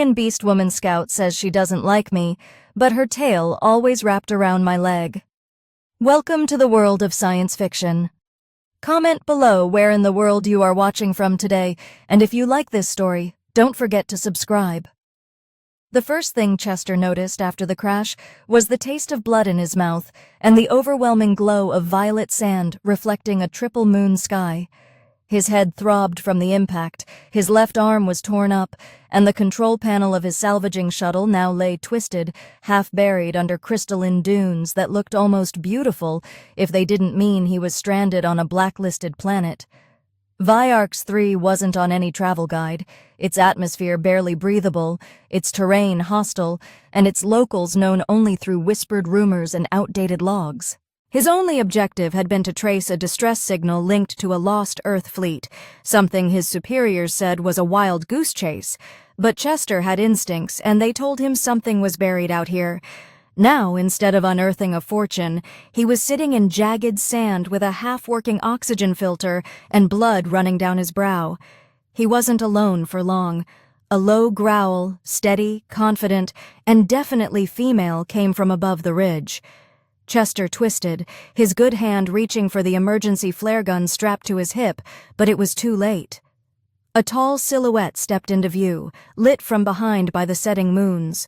Aryan Beast Woman Scout says she doesn't like me, but her tail always wrapped around my leg. Welcome to the world of science fiction. Comment below where in the world you are watching from today, and if you like this story, don't forget to subscribe. The first thing Chester noticed after the crash was the taste of blood in his mouth and the overwhelming glow of violet sand reflecting a triple moon sky. His head throbbed from the impact, his left arm was torn up, and the control panel of his salvaging shuttle now lay twisted, half buried under crystalline dunes that looked almost beautiful if they didn't mean he was stranded on a blacklisted planet. Viarch 3 wasn't on any travel guide, its atmosphere barely breathable, its terrain hostile, and its locals known only through whispered rumors and outdated logs. His only objective had been to trace a distress signal linked to a lost Earth fleet, something his superiors said was a wild goose chase. But Chester had instincts, and they told him something was buried out here. Now, instead of unearthing a fortune, he was sitting in jagged sand with a half-working oxygen filter and blood running down his brow. He wasn't alone for long. A low growl, steady, confident, and definitely female, came from above the ridge. Chester twisted, his good hand reaching for the emergency flare gun strapped to his hip, but it was too late. A tall silhouette stepped into view, lit from behind by the setting moons.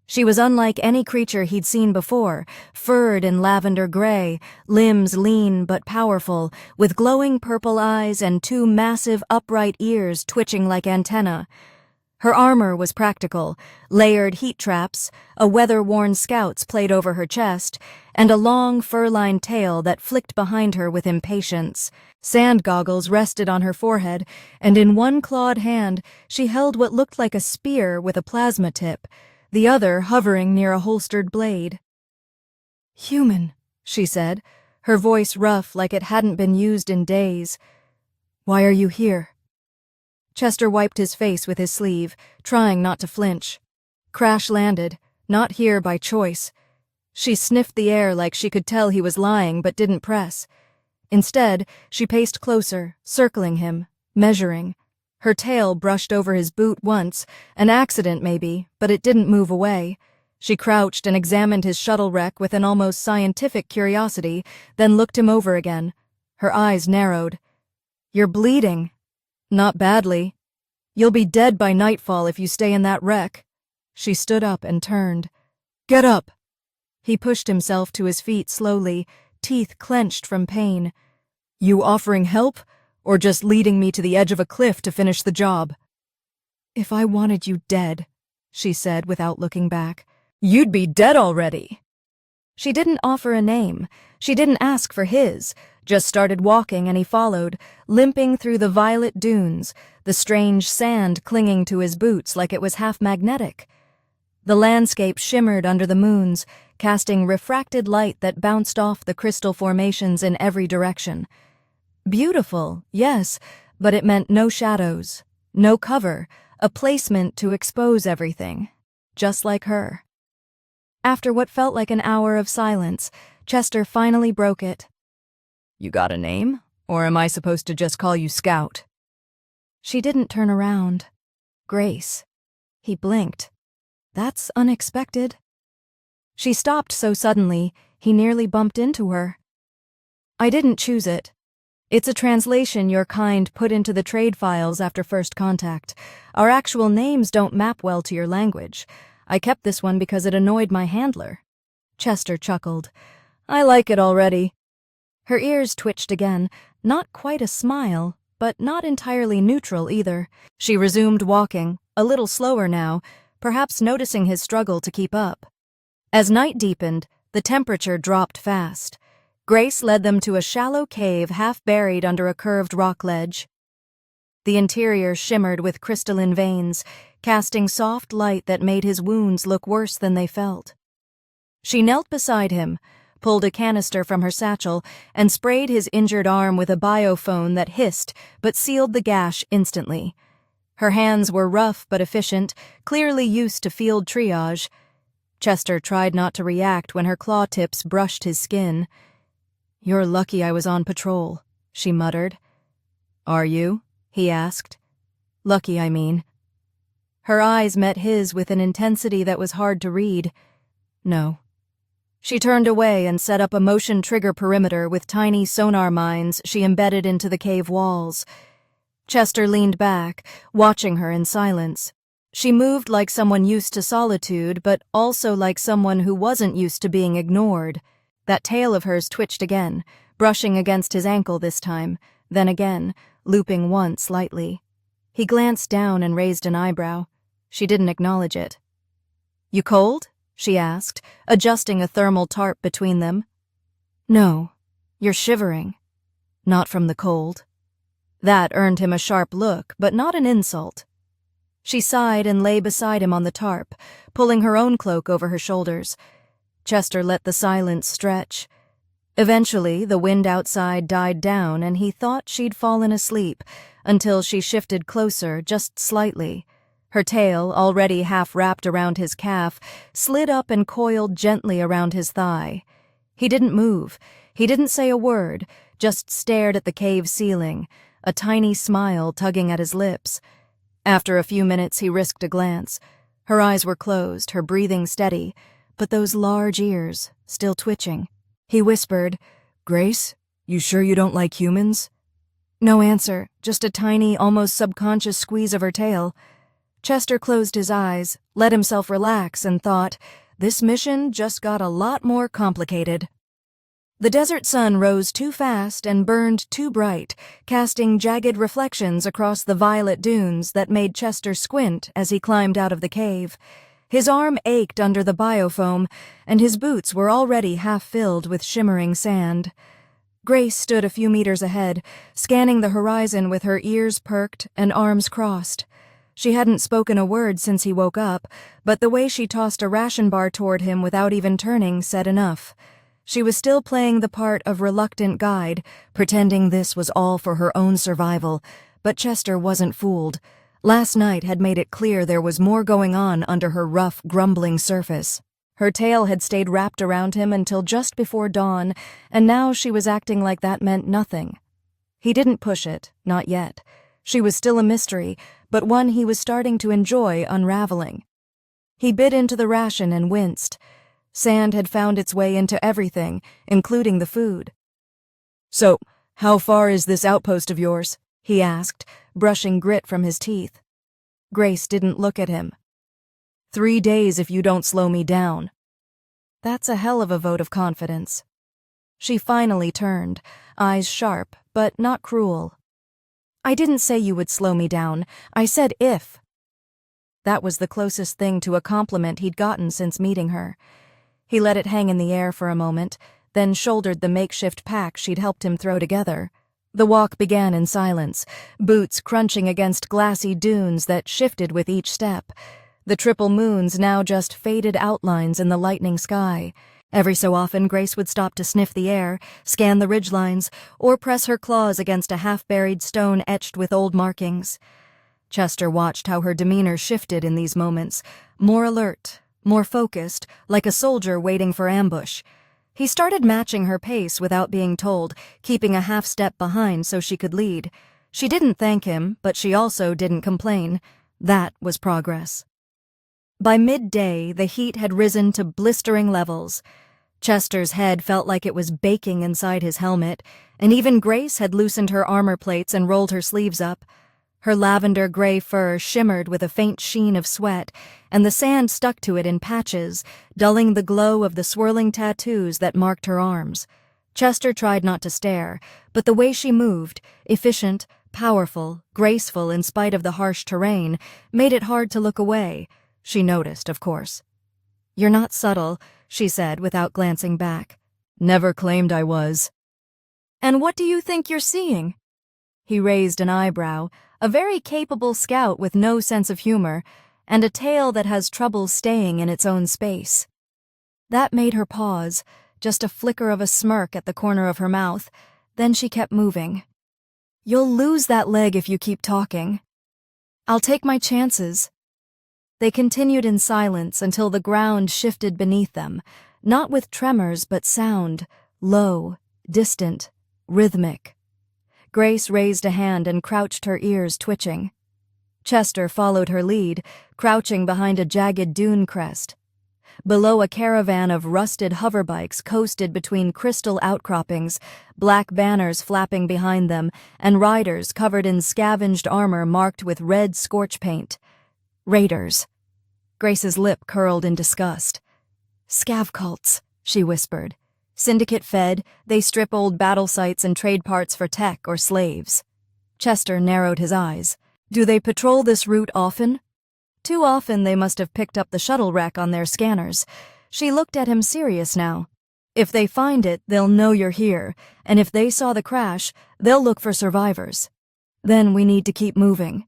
She was unlike any creature he'd seen before, furred in lavender gray, limbs lean but powerful, with glowing purple eyes and two massive upright ears twitching like antennae. Her armor was practical, layered heat traps, a weather-worn Scout's played over her chest, and a long fur-lined tail that flicked behind her with impatience. Sand goggles rested on her forehead, and in one clawed hand she held what looked like a spear with a plasma tip, the other hovering near a holstered blade. "Human," she said, her voice rough like it hadn't been used in days. "Why are you here?" Chester wiped his face with his sleeve, trying not to flinch. Crash landed, not here by choice. She sniffed the air like she could tell he was lying but didn't press. Instead, she paced closer, circling him, measuring. Her tail brushed over his boot once, an accident maybe, but it didn't move away. She crouched and examined his shuttle wreck with an almost scientific curiosity, then looked him over again. Her eyes narrowed. "You're bleeding." "Not badly. You'll be dead by nightfall if you stay in that wreck." She stood up and turned. "Get up." He pushed himself to his feet slowly, teeth clenched from pain. "You offering help, or just leading me to the edge of a cliff to finish the job?" "If I wanted you dead," she said without looking back. "You'd be dead already." She didn't offer a name. She didn't ask for his. Just started walking and he followed, limping through the violet dunes, the strange sand clinging to his boots like it was half magnetic. The landscape shimmered under the moons, casting refracted light that bounced off the crystal formations in every direction. Beautiful, yes, but it meant no shadows, no cover, a placement to expose everything, just like her. After what felt like an hour of silence, Chester finally broke it. "You got a name, or am I supposed to just call you Scout?" She didn't turn around. "Grace." He blinked. "That's unexpected." She stopped so suddenly, he nearly bumped into her. "I didn't choose it. It's a translation your kind put into the trade files after first contact. Our actual names don't map well to your language. I kept this one because it annoyed my handler." Chester chuckled. "I like it already." Her ears twitched again, not quite a smile, but not entirely neutral either. She resumed walking, a little slower now, perhaps noticing his struggle to keep up. As night deepened, the temperature dropped fast. Grace led them to a shallow cave half buried under a curved rock ledge. The interior shimmered with crystalline veins, casting soft light that made his wounds look worse than they felt. She knelt beside him, pulled a canister from her satchel, and sprayed his injured arm with a biophone that hissed but sealed the gash instantly. Her hands were rough but efficient, clearly used to field triage. Chester tried not to react when her claw tips brushed his skin. "You're lucky I was on patrol," she muttered. "Are you?" he asked. "Lucky, I mean." Her eyes met his with an intensity that was hard to read. No. She turned away and set up a motion trigger perimeter with tiny sonar mines she embedded into the cave walls. Chester leaned back, watching her in silence. She moved like someone used to solitude, but also like someone who wasn't used to being ignored. That tail of hers twitched again, brushing against his ankle this time, then again, looping once lightly. He glanced down and raised an eyebrow. She didn't acknowledge it. "You cold?" she asked, adjusting a thermal tarp between them. "No, you're shivering." "Not from the cold." That earned him a sharp look, but not an insult. She sighed and lay beside him on the tarp, pulling her own cloak over her shoulders. Chester let the silence stretch. Eventually, the wind outside died down and he thought she'd fallen asleep until she shifted closer, just slightly. Her tail, already half wrapped around his calf, slid up and coiled gently around his thigh. He didn't move. He didn't say a word, just stared at the cave ceiling, a tiny smile tugging at his lips. After a few minutes, he risked a glance. Her eyes were closed, her breathing steady, but those large ears still twitching. He whispered, "Grace, you sure you don't like humans?" No answer, just a tiny, almost subconscious squeeze of her tail. Chester closed his eyes, let himself relax, and thought, this mission just got a lot more complicated. The desert sun rose too fast and burned too bright, casting jagged reflections across the violet dunes that made Chester squint as he climbed out of the cave. His arm ached under the biofoam, and his boots were already half filled with shimmering sand. Grace stood a few meters ahead, scanning the horizon with her ears perked and arms crossed. She hadn't spoken a word since he woke up, but the way she tossed a ration bar toward him without even turning said enough. She was still playing the part of reluctant guide, pretending this was all for her own survival, but Chester wasn't fooled. Last night had made it clear there was more going on under her rough, grumbling surface. Her tail had stayed wrapped around him until just before dawn, and now she was acting like that meant nothing. He didn't push it, not yet. She was still a mystery, but one he was starting to enjoy unraveling. He bit into the ration and winced. Sand had found its way into everything, including the food. "So, how far is this outpost of yours?" he asked, brushing grit from his teeth. Grace didn't look at him. 3 days if you don't slow me down." That's a hell of a vote of confidence. She finally turned, eyes sharp, but not cruel. "I didn't say you would slow me down. I said if." That was the closest thing to a compliment he'd gotten since meeting her. He let it hang in the air for a moment, then shouldered the makeshift pack she'd helped him throw together. The walk began in silence, boots crunching against glassy dunes that shifted with each step. The triple moons now just faded outlines in the lightning sky. Every so often, Grace would stop to sniff the air, scan the ridgelines, or press her claws against a half-buried stone etched with old markings. Chester watched how her demeanor shifted in these moments, more alert, more focused, like a soldier waiting for ambush. He started matching her pace without being told, keeping a half step behind so she could lead. She didn't thank him, but she also didn't complain. That was progress. By midday, the heat had risen to blistering levels. Chester's head felt like it was baking inside his helmet, and even Grace had loosened her armor plates and rolled her sleeves up. Her lavender-gray fur shimmered with a faint sheen of sweat, and the sand stuck to it in patches, dulling the glow of the swirling tattoos that marked her arms. Chester tried not to stare, but the way she moved, efficient, powerful, graceful in spite of the harsh terrain, made it hard to look away. She noticed, of course. "You're not subtle," she said without glancing back. "Never claimed I was." "And what do you think you're seeing?" He raised an eyebrow, a very capable scout with no sense of humor, and a tail that has trouble staying in its own space. That made her pause, just a flicker of a smirk at the corner of her mouth. Then she kept moving. "You'll lose that leg if you keep talking." "I'll take my chances." They continued in silence until the ground shifted beneath them, not with tremors but sound, low, distant, rhythmic. Grace raised a hand and crouched, her ears twitching. Chester followed her lead, crouching behind a jagged dune crest. Below, a caravan of rusted hoverbikes coasted between crystal outcroppings, black banners flapping behind them, and riders covered in scavenged armor marked with red scorch paint. Raiders. Grace's lip curled in disgust. Scav cults, she whispered. Syndicate-fed, they strip old battle sites and trade parts for tech or slaves. Chester narrowed his eyes. Do they patrol this route often? Too often they must have picked up the shuttle wreck on their scanners. She looked at him serious now. If they find it, they'll know you're here, and if they saw the crash, they'll look for survivors. Then we need to keep moving.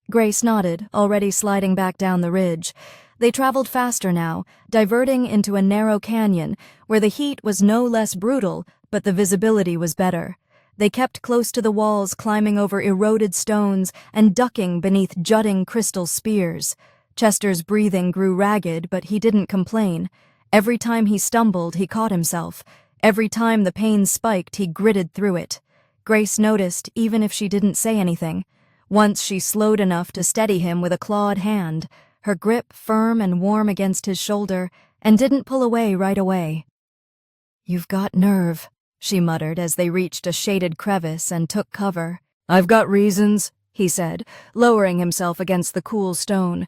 Grace nodded, already sliding back down the ridge. They traveled faster now, diverting into a narrow canyon where the heat was no less brutal, but the visibility was better. They kept close to the walls, climbing over eroded stones and ducking beneath jutting crystal spears. Chester's breathing grew ragged, but he didn't complain. Every time he stumbled, he caught himself. Every time the pain spiked, he gritted through it. Grace noticed, even if she didn't say anything. Once she slowed enough to steady him with a clawed hand, her grip firm and warm against his shoulder, and didn't pull away right away. "You've got nerve," she muttered as they reached a shaded crevice and took cover. "I've got reasons," he said, lowering himself against the cool stone.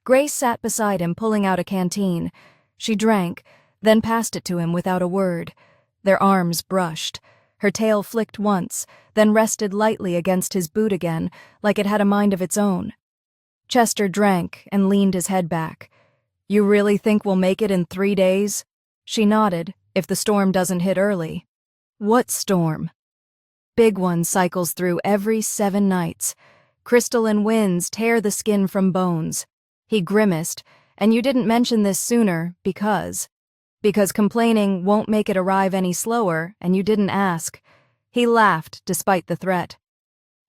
Grace sat beside him, pulling out a canteen. She drank, then passed it to him without a word. Their arms brushed. Her tail flicked once, then rested lightly against his boot again, like it had a mind of its own. Chester drank and leaned his head back. "You really think we'll make it in 3 days?" She nodded, "if the storm doesn't hit early." "What storm?" "Big one cycles through every 7 nights. Crystalline winds tear the skin from bones." He grimaced, "And you didn't mention this sooner because complaining won't make it arrive any slower, and you didn't ask." He laughed despite the threat.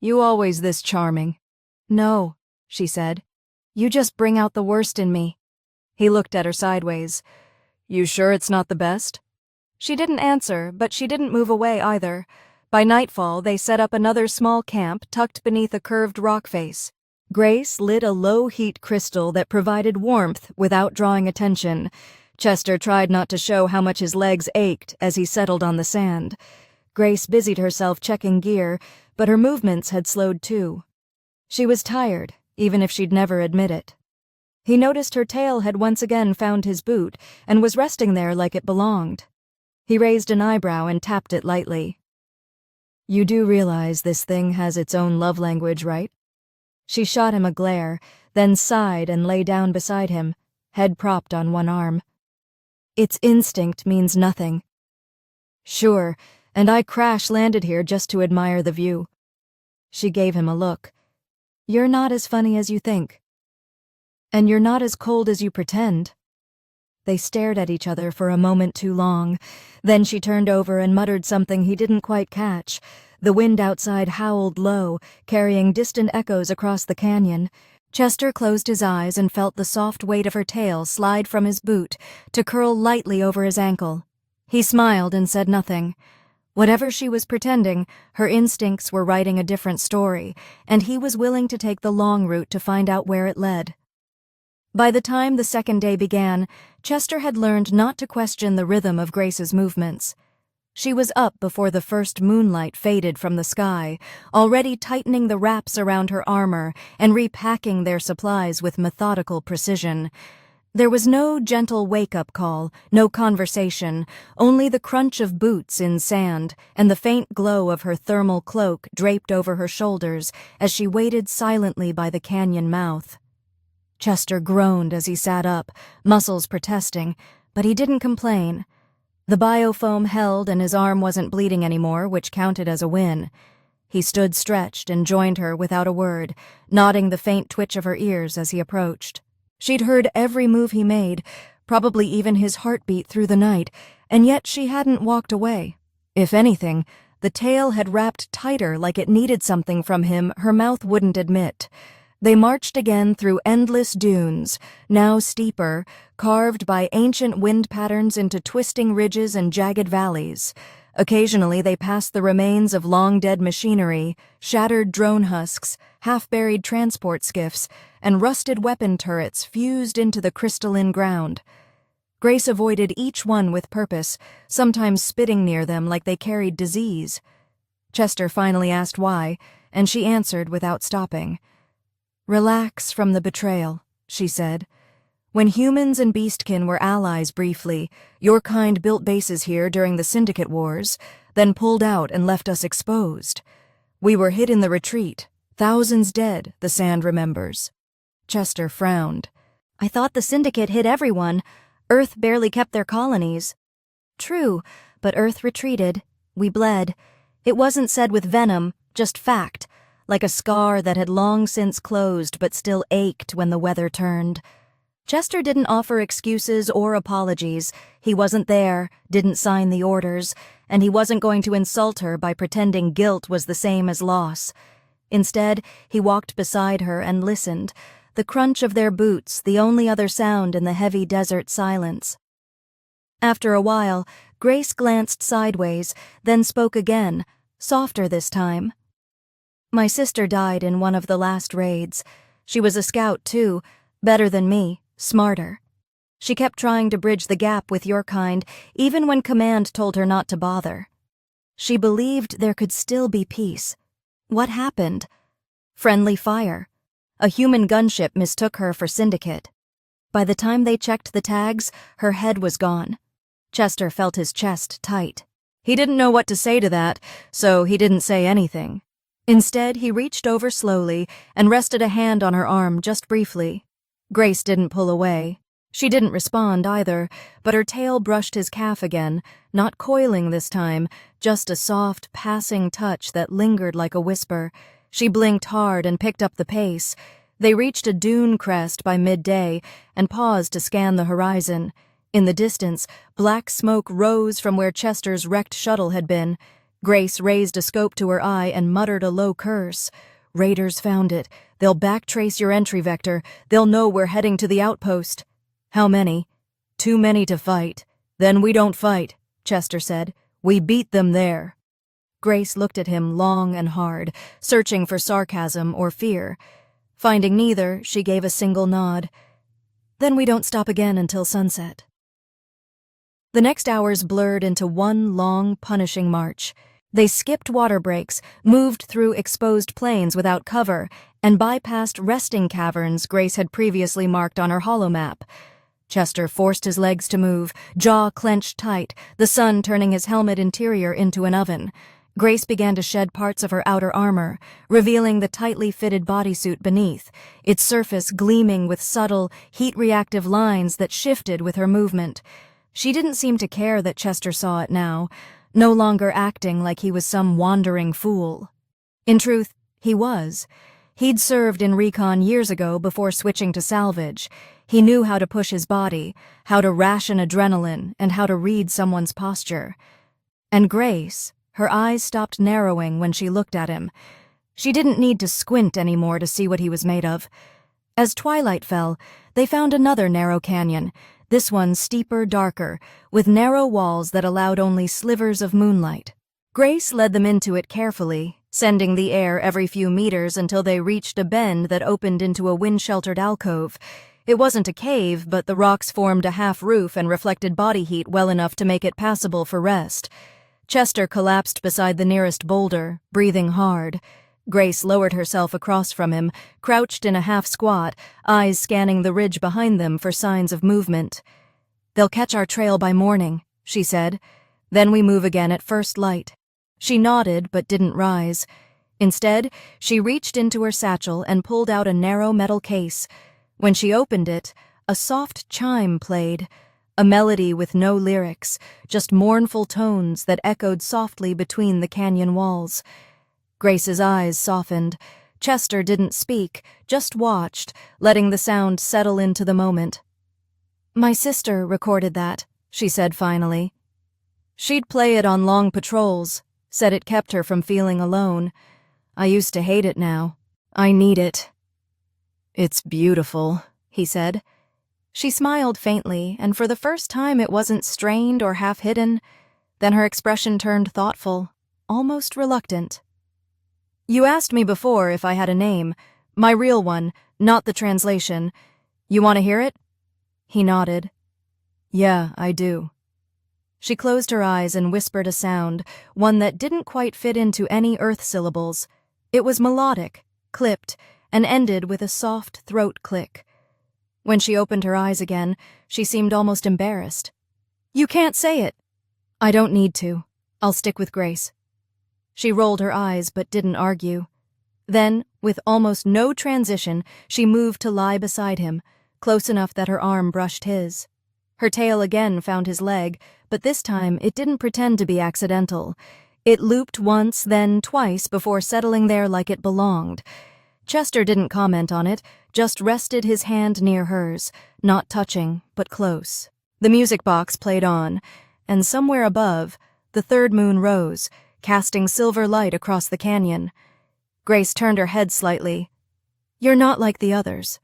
"You always this charming." "No," she said. "You just bring out the worst in me." He looked at her sideways. "You sure it's not the best?" She didn't answer, but she didn't move away either. By nightfall, they set up another small camp tucked beneath a curved rock face. Grace lit a low-heat crystal that provided warmth without drawing attention. Chester tried not to show how much his legs ached as he settled on the sand. Grace busied herself checking gear, but her movements had slowed too. She was tired, even if she'd never admit it. He noticed her tail had once again found his boot and was resting there like it belonged. He raised an eyebrow and tapped it lightly. "You do realize this thing has its own love language, right?" She shot him a glare, then sighed and lay down beside him, head propped on one arm. "Its instinct means nothing." "Sure, and I crash-landed here just to admire the view." She gave him a look. "You're not as funny as you think. And you're not as cold as you pretend." They stared at each other for a moment too long. Then she turned over and muttered something he didn't quite catch. The wind outside howled low, carrying distant echoes across the canyon. Chester closed his eyes and felt the soft weight of her tail slide from his boot to curl lightly over his ankle. He smiled and said nothing. Whatever she was pretending, her instincts were writing a different story, and he was willing to take the long route to find out where it led. By the time the second day began, Chester had learned not to question the rhythm of Grace's movements. She was up before the first moonlight faded from the sky, already tightening the wraps around her armor and repacking their supplies with methodical precision. There was no gentle wake-up call, no conversation, only the crunch of boots in sand and the faint glow of her thermal cloak draped over her shoulders as she waited silently by the canyon mouth. Chester groaned as he sat up, muscles protesting, but he didn't complain. The biofoam held and his arm wasn't bleeding anymore, which counted as a win. He stood stretched and joined her without a word, nodding the faint twitch of her ears as he approached. She'd heard every move he made, probably even his heartbeat through the night, and yet she hadn't walked away. If anything, the tail had wrapped tighter like it needed something from him her mouth wouldn't admit. They marched again through endless dunes, now steeper, carved by ancient wind patterns into twisting ridges and jagged valleys. Occasionally they passed the remains of long-dead machinery, shattered drone husks, half-buried transport skiffs, and rusted weapon turrets fused into the crystalline ground. Grace avoided each one with purpose, sometimes spitting near them like they carried disease. Chester finally asked why, and she answered without stopping. "Relax from the betrayal," she said. "When humans and beastkin were allies briefly, your kind built bases here during the Syndicate Wars, then pulled out and left us exposed. We were hit in the retreat, thousands dead, the sand remembers." Chester frowned. "I thought the Syndicate hit everyone. Earth barely kept their colonies." "True, but Earth retreated. We bled. It wasn't said with venom, just fact, like a scar that had long since closed but still ached when the weather turned." Chester didn't offer excuses or apologies. He wasn't there, didn't sign the orders, and he wasn't going to insult her by pretending guilt was the same as loss. Instead, he walked beside her and listened, the crunch of their boots the only other sound in the heavy desert silence. After a while, Grace glanced sideways, then spoke again, softer this time. "My sister died in one of the last raids. She was a scout, too, better than me, smarter. She kept trying to bridge the gap with your kind, even when Command told her not to bother. She believed there could still be peace. What happened? Friendly fire. A human gunship mistook her for Syndicate. By the time they checked the tags, her head was gone." Chester felt his chest tight. He didn't know what to say to that, so he didn't say anything. Instead, he reached over slowly and rested a hand on her arm just briefly. Grace didn't pull away. She didn't respond either, but her tail brushed his calf again, not coiling this time, just a soft, passing touch that lingered like a whisper. She blinked hard and picked up the pace. They reached a dune crest by midday and paused to scan the horizon. In the distance, black smoke rose from where Chester's wrecked shuttle had been. Grace raised a scope to her eye and muttered a low curse. "Raiders found it. They'll backtrace your entry vector. They'll know we're heading to the outpost." "How many?" "Too many to fight." "Then we don't fight," Chester said. "We beat them there." Grace looked at him long and hard, searching for sarcasm or fear. Finding neither, she gave a single nod. "Then we don't stop again until sunset." The next hours blurred into one long, punishing march. They skipped water breaks, moved through exposed plains without cover, and bypassed resting caverns Grace had previously marked on her holomap. Chester forced his legs to move, jaw clenched tight, the sun turning his helmet interior into an oven. Grace began to shed parts of her outer armor, revealing the tightly fitted bodysuit beneath, its surface gleaming with subtle, heat-reactive lines that shifted with her movement. She didn't seem to care that Chester saw it now, no longer acting like he was some wandering fool. In truth, he was. He'd served in recon years ago before switching to salvage. He knew how to push his body, how to ration adrenaline, and how to read someone's posture. And Grace, her eyes stopped narrowing when she looked at him. She didn't need to squint anymore to see what he was made of. As twilight fell, they found another narrow canyon, this one steeper, darker, with narrow walls that allowed only slivers of moonlight. Grace led them into it carefully, sending the air every few meters until they reached a bend that opened into a wind-sheltered alcove. It wasn't a cave, but the rocks formed a half-roof and reflected body heat well enough to make it passable for rest. Chester collapsed beside the nearest boulder, breathing hard. Grace lowered herself across from him, crouched in a half-squat, eyes scanning the ridge behind them for signs of movement. "They'll catch our trail by morning," she said. "Then we move again at first light." She nodded but didn't rise. Instead, she reached into her satchel and pulled out a narrow metal case. When she opened it, a soft chime played, a melody with no lyrics, just mournful tones that echoed softly between the canyon walls. Grace's eyes softened. Chester didn't speak, just watched, letting the sound settle into the moment. "My sister recorded that," she said finally. "She'd play it on long patrols, said it kept her from feeling alone. I used to hate it now. I need it." "It's beautiful," he said. She smiled faintly, and for the first time it wasn't strained or half-hidden. Then her expression turned thoughtful, almost reluctant. "You asked me before if I had a name. My real one, not the translation. You want to hear it?" He nodded. "Yeah, I do." She closed her eyes and whispered a sound, one that didn't quite fit into any earth syllables. It was melodic, clipped, and ended with a soft throat click. When she opened her eyes again, she seemed almost embarrassed. "You can't say it." "I don't need to. I'll stick with Grace." She rolled her eyes but didn't argue. Then, with almost no transition, she moved to lie beside him, close enough that her arm brushed his. Her tail again found his leg, but this time it didn't pretend to be accidental. It looped once, then twice before settling there like it belonged. Chester didn't comment on it, just rested his hand near hers, not touching, but close. The music box played on, and somewhere above, the third moon rose, casting silver light across the canyon. Grace turned her head slightly. "You're not like the others.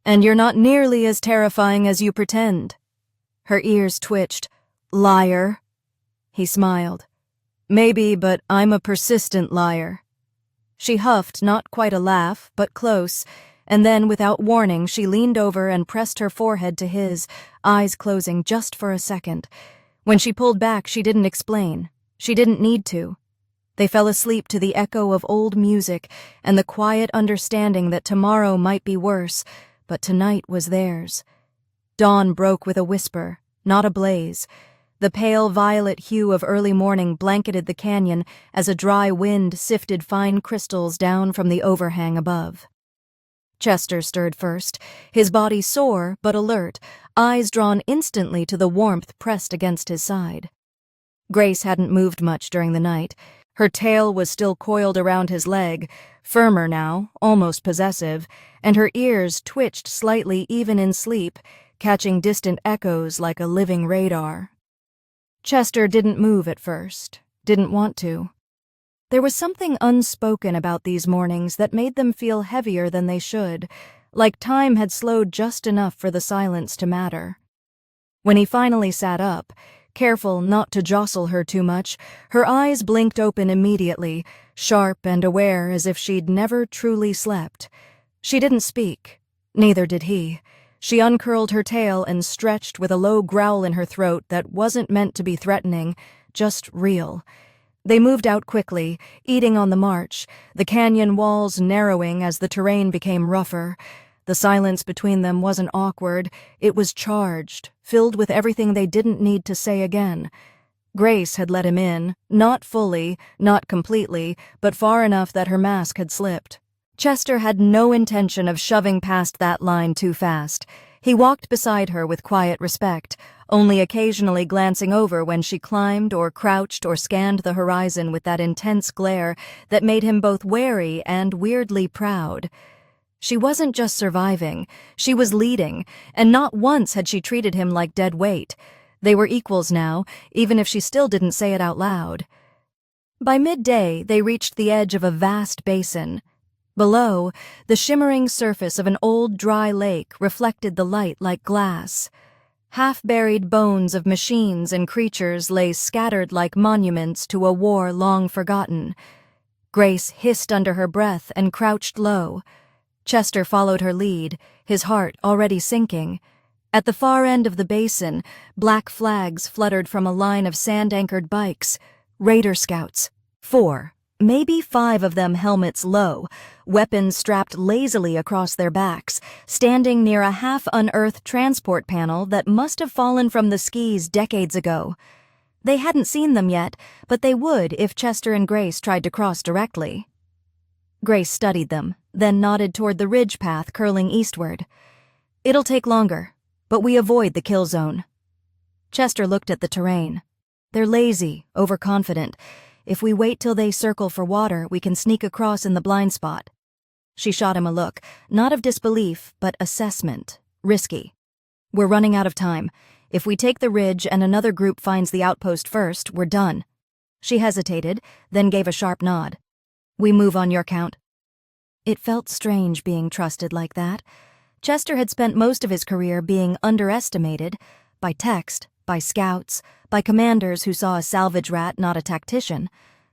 And you're not nearly as terrifying as you pretend." Her ears twitched. "Liar." He smiled. "Maybe, but I'm a persistent liar." She huffed, not quite a laugh, but close, and then, without warning, she leaned over and pressed her forehead to his, eyes closing just for a second. When she pulled back, she didn't explain. She didn't need to. They fell asleep to the echo of old music and the quiet understanding that tomorrow might be worse, but tonight was theirs. Dawn broke with a whisper, not a blaze. The pale violet hue of early morning blanketed the canyon as a dry wind sifted fine crystals down from the overhang above. Chester stirred first, his body sore but alert, eyes drawn instantly to the warmth pressed against his side. Grace hadn't moved much during the night. Her tail was still coiled around his leg, firmer now, almost possessive, and her ears twitched slightly even in sleep, catching distant echoes like a living radar. Chester didn't move at first, didn't want to. There was something unspoken about these mornings that made them feel heavier than they should, like time had slowed just enough for the silence to matter. When he finally sat up, careful not to jostle her too much, her eyes blinked open immediately, sharp and aware as if she'd never truly slept. She didn't speak. Neither did he. She uncurled her tail and stretched with a low growl in her throat that wasn't meant to be threatening, just real. They moved out quickly, eating on the march, the canyon walls narrowing as the terrain became rougher. The silence between them wasn't awkward, it was charged, filled with everything they didn't need to say again. Grace had let him in, not fully, not completely, but far enough that her mask had slipped. Chester had no intention of shoving past that line too fast. He walked beside her with quiet respect, only occasionally glancing over when she climbed or crouched or scanned the horizon with that intense glare that made him both wary and weirdly proud. She wasn't just surviving, she was leading, and not once had she treated him like dead weight. They were equals now, even if she still didn't say it out loud. By midday, they reached the edge of a vast basin. Below, the shimmering surface of an old dry lake reflected the light like glass. Half-buried bones of machines and creatures lay scattered like monuments to a war long forgotten. Grace hissed under her breath and crouched low. Chester followed her lead, his heart already sinking. At the far end of the basin, black flags fluttered from a line of sand-anchored bikes. Raider scouts. 4, maybe 5 of them helmets low, weapons strapped lazily across their backs, standing near a half-unearthed transport panel that must have fallen from the skis decades ago. They hadn't seen them yet, but they would if Chester and Grace tried to cross directly. Grace studied them, then nodded toward the ridge path curling eastward. "It'll take longer, but we avoid the kill zone." Chester looked at the terrain. "They're lazy, overconfident. If we wait till they circle for water, we can sneak across in the blind spot." She shot him a look, not of disbelief, but assessment. Risky. "We're running out of time. If we take the ridge and another group finds the outpost first, we're done." She hesitated, then gave a sharp nod. "We move on your count." It felt strange being trusted like that. Chester had spent most of his career being underestimated, by text, by scouts, by commanders who saw a salvage rat, not a tactician.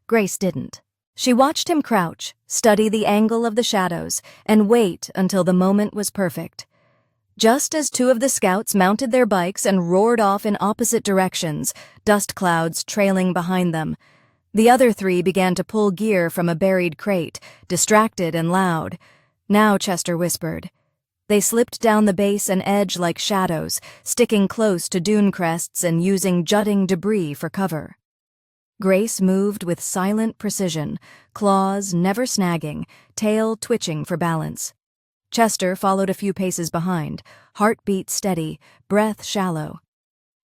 Grace didn't. She watched him crouch, study the angle of the shadows, and wait until the moment was perfect. Just as two of the scouts mounted their bikes and roared off in opposite directions, dust clouds trailing behind them, the other three began to pull gear from a buried crate, distracted and loud. Now, Chester whispered. They slipped down the base and edge like shadows, sticking close to dune crests and using jutting debris for cover. Grace moved with silent precision, claws never snagging, tail twitching for balance. Chester followed a few paces behind, heartbeat steady, breath shallow.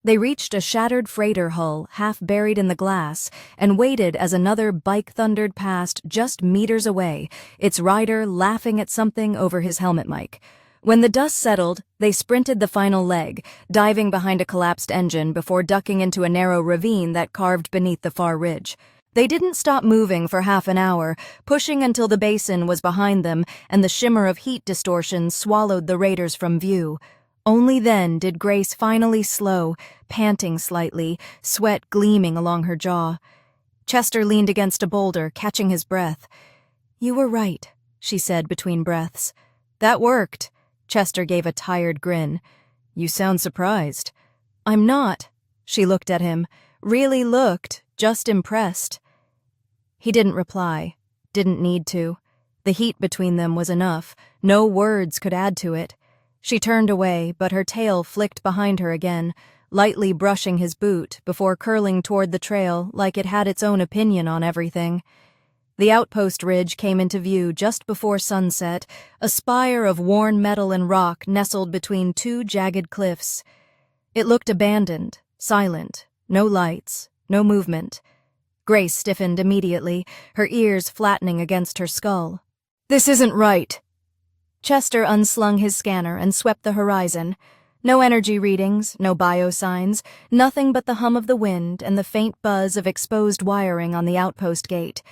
They reached a shattered freighter hull half buried in the glass and waited as another bike thundered past just meters away, its rider laughing at something over his helmet mic. When the dust settled, they sprinted the final leg, diving behind a collapsed engine before ducking into a narrow ravine that carved beneath the far ridge. They didn't stop moving for half an hour, pushing until the basin was behind them and the shimmer of heat distortion swallowed the raiders from view. Only then did Grace finally slow, panting slightly, sweat gleaming along her jaw. Chester leaned against a boulder, catching his breath. "You were right," she said between breaths. "That worked." Chester gave a tired grin. "You sound surprised." "I'm not." She looked at him. Really looked, just impressed. He didn't reply. Didn't need to. The heat between them was enough. No words could add to it. She turned away, but her tail flicked behind her again, lightly brushing his boot before curling toward the trail like it had its own opinion on everything. The outpost ridge came into view just before sunset, a spire of worn metal and rock nestled between two jagged cliffs. It looked abandoned, silent, no lights, no movement. Grace stiffened immediately, her ears flattening against her skull. "This isn't right." Chester unslung his scanner and swept the horizon. No energy readings, no biosigns, nothing but the hum of the wind and the faint buzz of exposed wiring on the outpost gate.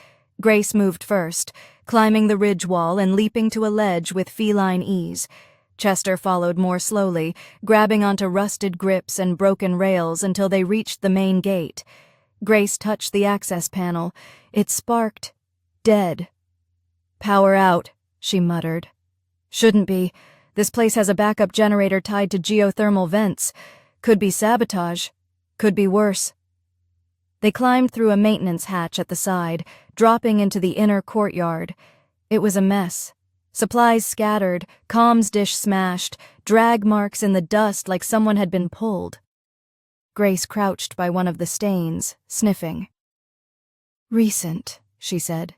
Grace moved first, climbing the ridge wall and leaping to a ledge with feline ease. Chester followed more slowly, grabbing onto rusted grips and broken rails until they reached the main gate. Grace touched the access panel. It sparked. Dead. "Power out," she muttered. "Shouldn't be. This place has a backup generator tied to geothermal vents. Could be sabotage. Could be worse." They climbed through a maintenance hatch at the side, dropping into the inner courtyard. It was a mess. Supplies scattered, comms dish smashed, drag marks in the dust like someone had been pulled. Grace crouched by one of the stains, sniffing. "Recent," she said.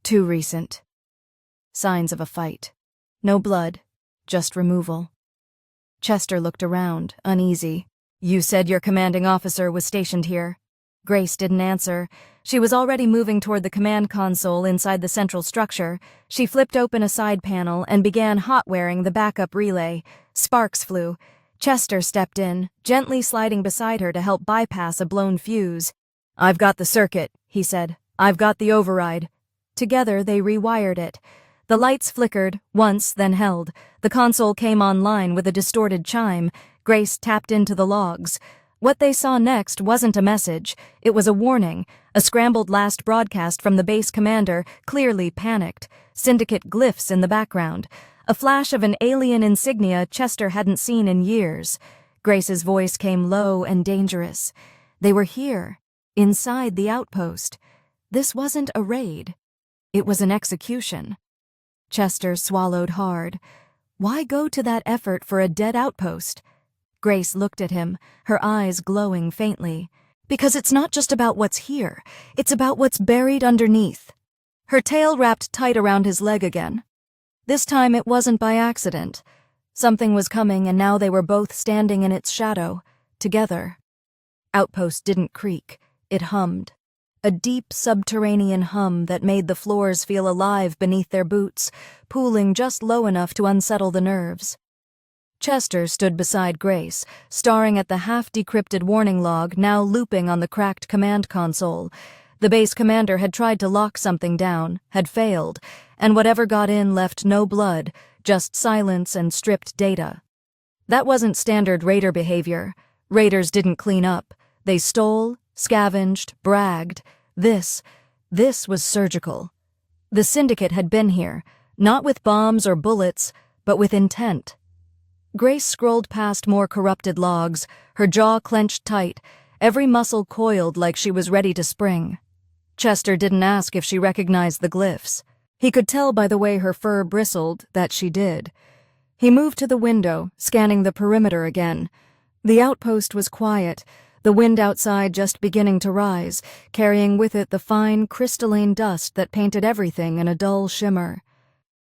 "Too recent." Signs of a fight. No blood, just removal. Chester looked around, uneasy. "You said your commanding officer was stationed here." Grace didn't answer. She was already moving toward the command console inside the central structure. She flipped open a side panel and began hot-wiring the backup relay. Sparks flew. Chester stepped in, gently sliding beside her to help bypass a blown fuse. "I've got the circuit," he said. "I've got the override." Together they rewired it. The lights flickered, once, then held. The console came online with a distorted chime. Grace tapped into the logs. What they saw next wasn't a message. It was a warning, a scrambled last broadcast from the base commander, clearly panicked. Syndicate glyphs in the background. A flash of an alien insignia Chester hadn't seen in years. Grace's voice came low and dangerous. They were here, inside the outpost. This wasn't a raid. It was an execution. Chester swallowed hard. Why go to that effort for a dead outpost? Grace looked at him, her eyes glowing faintly. "Because it's not just about what's here. It's about what's buried underneath." Her tail wrapped tight around his leg again. This time it wasn't by accident. Something was coming and now they were both standing in its shadow, together. Outpost didn't creak. It hummed. A deep subterranean hum that made the floors feel alive beneath their boots, pooling just low enough to unsettle the nerves. Chester stood beside Grace, staring at the half-decrypted warning log now looping on the cracked command console. The base commander had tried to lock something down, had failed, and whatever got in left no blood, just silence and stripped data. That wasn't standard raider behavior. Raiders didn't clean up. They stole, scavenged, bragged. This was surgical. The syndicate had been here, not with bombs or bullets, but with intent. Grace scrolled past more corrupted logs, her jaw clenched tight, every muscle coiled like she was ready to spring. Chester didn't ask if she recognized the glyphs. He could tell by the way her fur bristled that she did. He moved to the window, scanning the perimeter again. The outpost was quiet, the wind outside just beginning to rise, carrying with it the fine, crystalline dust that painted everything in a dull shimmer.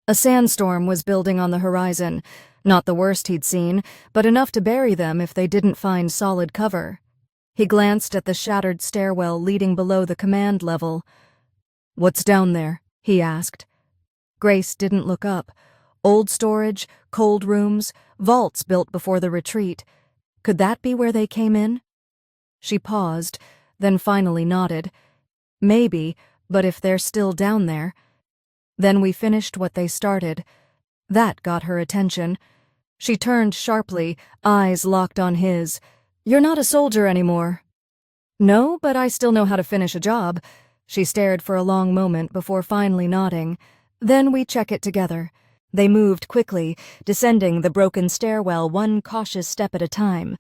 A sandstorm was building on the horizon, not the worst he'd seen, but enough to bury them if they didn't find solid cover. He glanced at the shattered stairwell leading below the command level. "What's down there?" he asked. Grace didn't look up. Old storage, cold rooms, vaults built before the retreat. Could that be where they came in? She paused, then finally nodded. Maybe, but if they're still down there. Then we finished what they started. That got her attention. She turned sharply, eyes locked on his. "You're not a soldier anymore." "No, but I still know how to finish a job." She stared for a long moment before finally nodding. "Then we check it together." They moved quickly, descending the broken stairwell one cautious step at a time.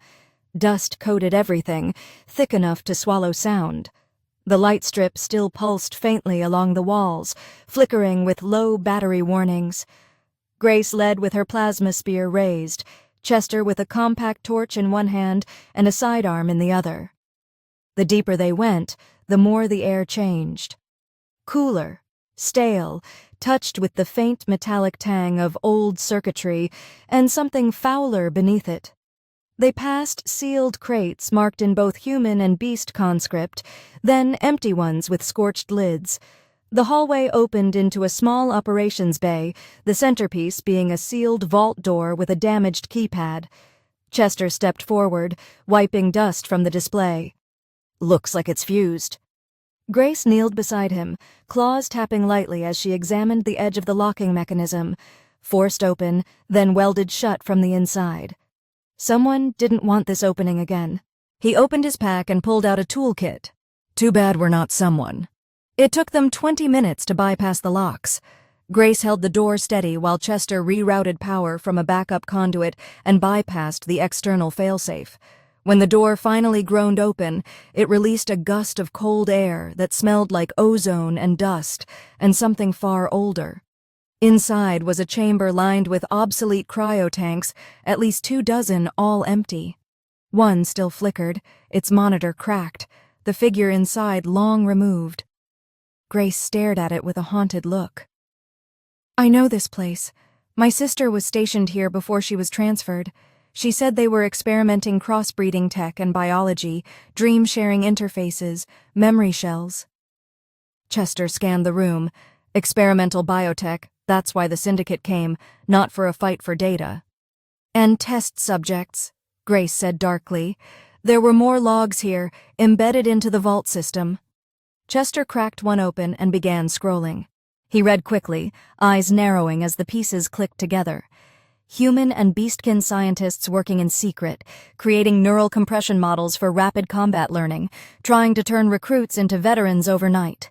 Dust coated everything, thick enough to swallow sound. The light strip still pulsed faintly along the walls, flickering with low battery warnings. Grace led with her plasma spear raised, Chester with a compact torch in one hand and a sidearm in the other. The deeper they went, the more the air changed. Cooler, stale, touched with the faint metallic tang of old circuitry and something fouler beneath it. They passed sealed crates marked in both human and beast conscript, then empty ones with scorched lids. The hallway opened into a small operations bay, the centerpiece being a sealed vault door with a damaged keypad. Chester stepped forward, wiping dust from the display. "Looks like it's fused." Grace kneeled beside him, claws tapping lightly as she examined the edge of the locking mechanism, forced open, then welded shut from the inside. Someone didn't want this opening again. He opened his pack and pulled out a toolkit. Too bad we're not someone. It took them 20 minutes to bypass the locks. Grace held the door steady while Chester rerouted power from a backup conduit and bypassed the external failsafe. When the door finally groaned open, it released a gust of cold air that smelled like ozone and dust, and something far older. Inside was a chamber lined with obsolete cryotanks, at least 24, all empty. One still flickered, its monitor cracked, the figure inside long removed. Grace stared at it with a haunted look. "I know this place. My sister was stationed here before she was transferred. She said they were experimenting crossbreeding tech and biology, dream-sharing interfaces, memory shells." Chester scanned the room. Experimental biotech, that's why the syndicate came, not for a fight for data. "And test subjects," Grace said darkly. "There were more logs here, embedded into the vault system." Chester cracked one open and began scrolling. He read quickly, eyes narrowing as the pieces clicked together. Human and beastkin scientists working in secret, creating neural compression models for rapid combat learning, trying to turn recruits into veterans overnight.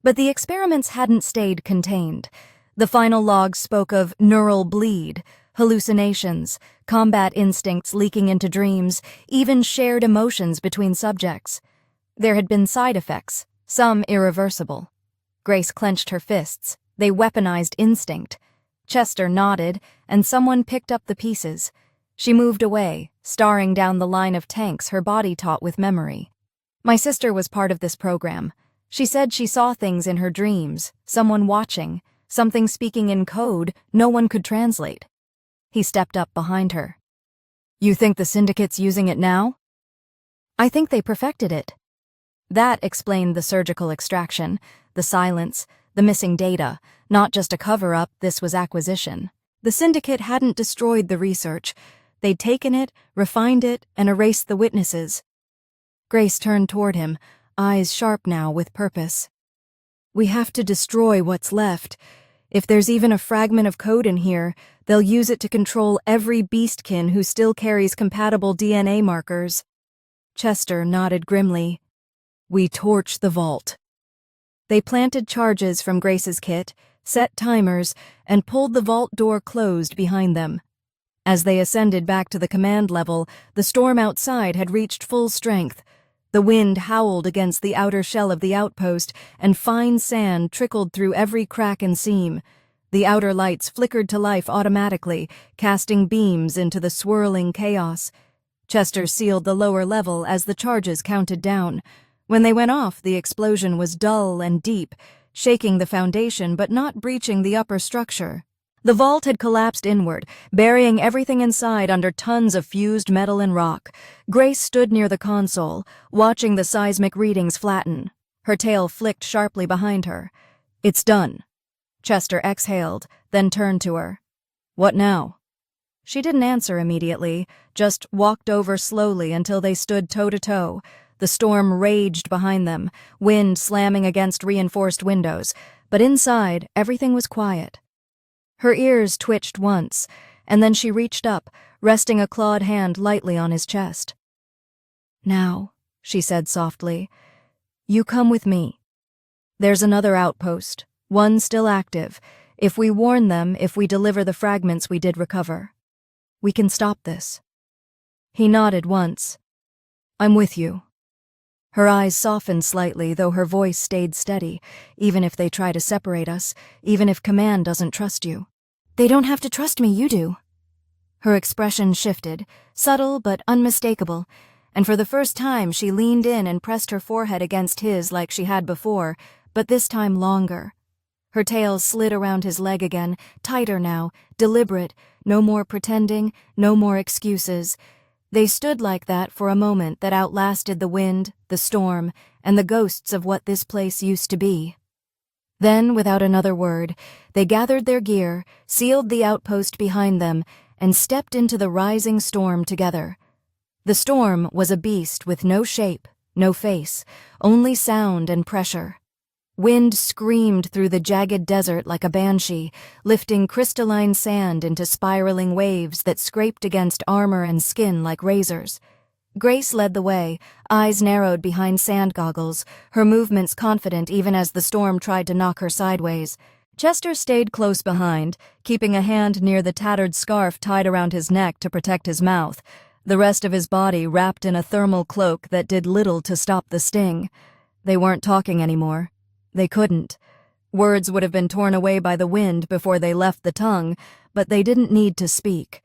But the experiments hadn't stayed contained. The final logs spoke of neural bleed, hallucinations, combat instincts leaking into dreams, even shared emotions between subjects. There had been side effects, some irreversible. Grace clenched her fists. They weaponized instinct. Chester nodded, and someone picked up the pieces. She moved away, staring down the line of tanks her body taut with memory. "My sister was part of this program. She said she saw things in her dreams, someone watching, something speaking in code no one could translate." He stepped up behind her. "You think the syndicate's using it now?" "I think they perfected it." That explained the surgical extraction, the silence, the missing data. Not just a cover-up, this was acquisition. The syndicate hadn't destroyed the research. They'd taken it, refined it, and erased the witnesses. Grace turned toward him, eyes sharp now with purpose. "We have to destroy what's left. If there's even a fragment of code in here, they'll use it to control every beastkin who still carries compatible DNA markers." Chester nodded grimly. "We torch the vault." They planted charges from Grace's kit, set timers, and pulled the vault door closed behind them. As they ascended back to the command level, the storm outside had reached full strength. The wind howled against the outer shell of the outpost, and fine sand trickled through every crack and seam. The outer lights flickered to life automatically, casting beams into the swirling chaos. Chester sealed the lower level as the charges counted down. When they went off, the explosion was dull and deep, shaking the foundation but not breaching the upper structure. The vault had collapsed inward, burying everything inside under tons of fused metal and rock. Grace stood near the console, watching the seismic readings flatten. Her tail flicked sharply behind her. "It's done." Chester exhaled, then turned to her. "What now?" She didn't answer immediately, just walked over slowly until they stood toe-to-toe. The storm raged behind them, wind slamming against reinforced windows, but inside, everything was quiet. Her ears twitched once, and then she reached up, resting a clawed hand lightly on his chest. "Now," she said softly, "you come with me. There's another outpost, one still active. If we warn them, if we deliver the fragments we did recover, we can stop this." He nodded once. "I'm with you." Her eyes softened slightly, though her voice stayed steady. "Even if they try to separate us, even if Command doesn't trust you." "They don't have to trust me, you do." Her expression shifted, subtle but unmistakable, and for the first time she leaned in and pressed her forehead against his like she had before, but this time longer. Her tail slid around his leg again, tighter now, deliberate, no more pretending, no more excuses. They stood like that for a moment that outlasted the wind, the storm, and the ghosts of what this place used to be. Then, without another word, they gathered their gear, sealed the outpost behind them, and stepped into the rising storm together. The storm was a beast with no shape, no face, only sound and pressure. Wind screamed through the jagged desert like a banshee, lifting crystalline sand into spiraling waves that scraped against armor and skin like razors. Grace led the way, eyes narrowed behind sand goggles, her movements confident even as the storm tried to knock her sideways. Chester stayed close behind, keeping a hand near the tattered scarf tied around his neck to protect his mouth, the rest of his body wrapped in a thermal cloak that did little to stop the sting. They weren't talking anymore. They couldn't. Words would have been torn away by the wind before they left the tongue, but they didn't need to speak.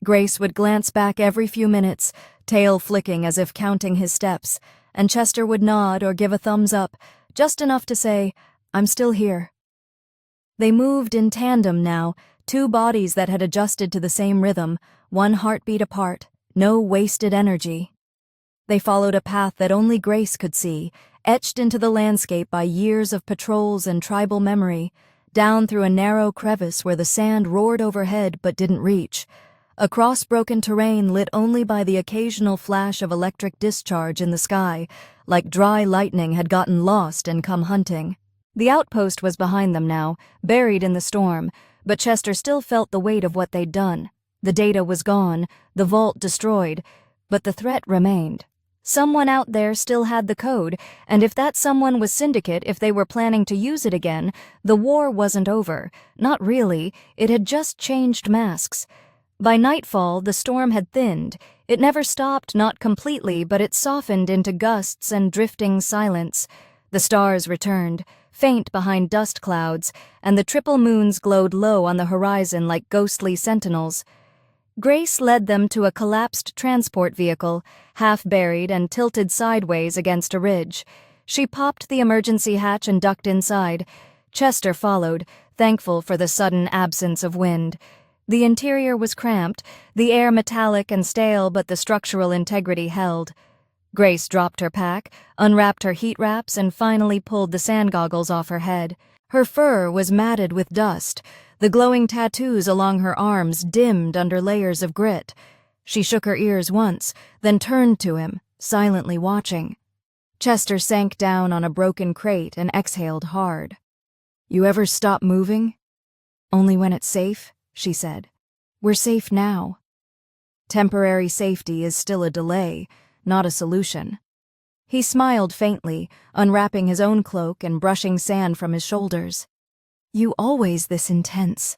Grace would glance back every few minutes, tail flicking as if counting his steps, and Chester would nod or give a thumbs up, just enough to say, "I'm still here." They moved in tandem now, two bodies that had adjusted to the same rhythm, one heartbeat apart, no wasted energy. They followed a path that only Grace could see, etched into the landscape by years of patrols and tribal memory, down through a narrow crevice where the sand roared overhead but didn't reach, across broken terrain lit only by the occasional flash of electric discharge in the sky, like dry lightning had gotten lost and come hunting. The outpost was behind them now, buried in the storm, but Chester still felt the weight of what they'd done. The data was gone, the vault destroyed, but the threat remained. Someone out there still had the code, and if that someone was Syndicate, if they were planning to use it again, the war wasn't over. Not really, it had just changed masks. By nightfall, the storm had thinned. It never stopped, not completely, but it softened into gusts and drifting silence. The stars returned, faint behind dust clouds, and the triple moons glowed low on the horizon like ghostly sentinels. Grace led them to a collapsed transport vehicle, half buried and tilted sideways against a ridge. She popped the emergency hatch and ducked inside. Chester followed, thankful for the sudden absence of wind. The interior was cramped, the air metallic and stale, but the structural integrity held. Grace dropped her pack, unwrapped her heat wraps, and finally pulled the sand goggles off her head. Her fur was matted with dust. The glowing tattoos along her arms dimmed under layers of grit. She shook her ears once, then turned to him, silently watching. Chester sank down on a broken crate and exhaled hard. "You ever stop moving?" "Only when it's safe," she said. "We're safe now." Temporary safety is still a delay. not a solution. He smiled faintly, unwrapping his own cloak and brushing sand from his shoulders. "You always this intense."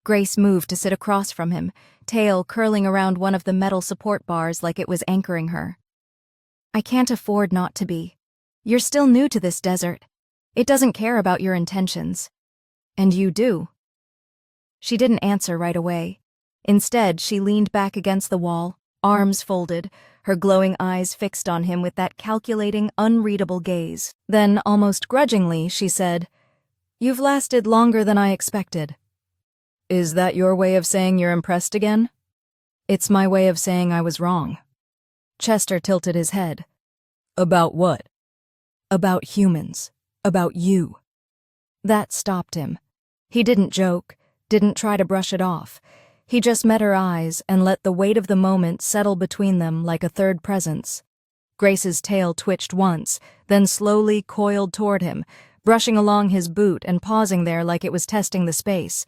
Grace moved to sit across from him, tail curling around one of the metal support bars like it was anchoring her. "I can't afford not to be. You're still new to this desert. It doesn't care about your intentions. And you do." She didn't answer right away. Instead, she leaned back against the wall, arms folded, her glowing eyes fixed on him with that calculating, unreadable gaze. Then, almost grudgingly, she said, "You've lasted longer than I expected." "Is that your way of saying you're impressed again?" "It's my way of saying I was wrong." Chester tilted his head. "About what?" "About humans. About you." That stopped him. He didn't joke, didn't try to brush it off. He just met her eyes and let the weight of the moment settle between them like a third presence. Grace's tail twitched once, then slowly coiled toward him, brushing along his boot and pausing there like it was testing the space.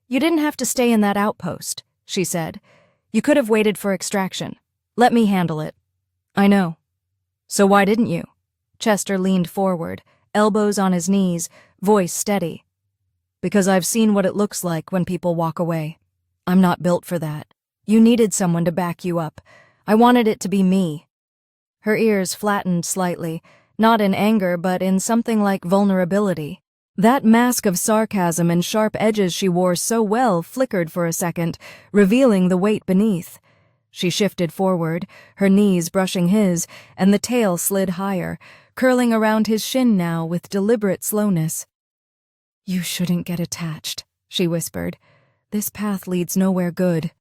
"You didn't have to stay in that outpost," she said. "You could have waited for extraction. Let me handle it." "I know. So why didn't you?" Chester leaned forward, elbows on his knees, voice steady. "Because I've seen what it looks like when people walk away. I'm not built for that. You needed someone to back you up. I wanted it to be me." Her ears flattened slightly, not in anger but in something like vulnerability. That mask of sarcasm and sharp edges she wore so well flickered for a second, revealing the weight beneath. She shifted forward, her knees brushing his, and the tail slid higher, curling around his shin now with deliberate slowness. "You shouldn't get attached," she whispered. "This path leads nowhere good."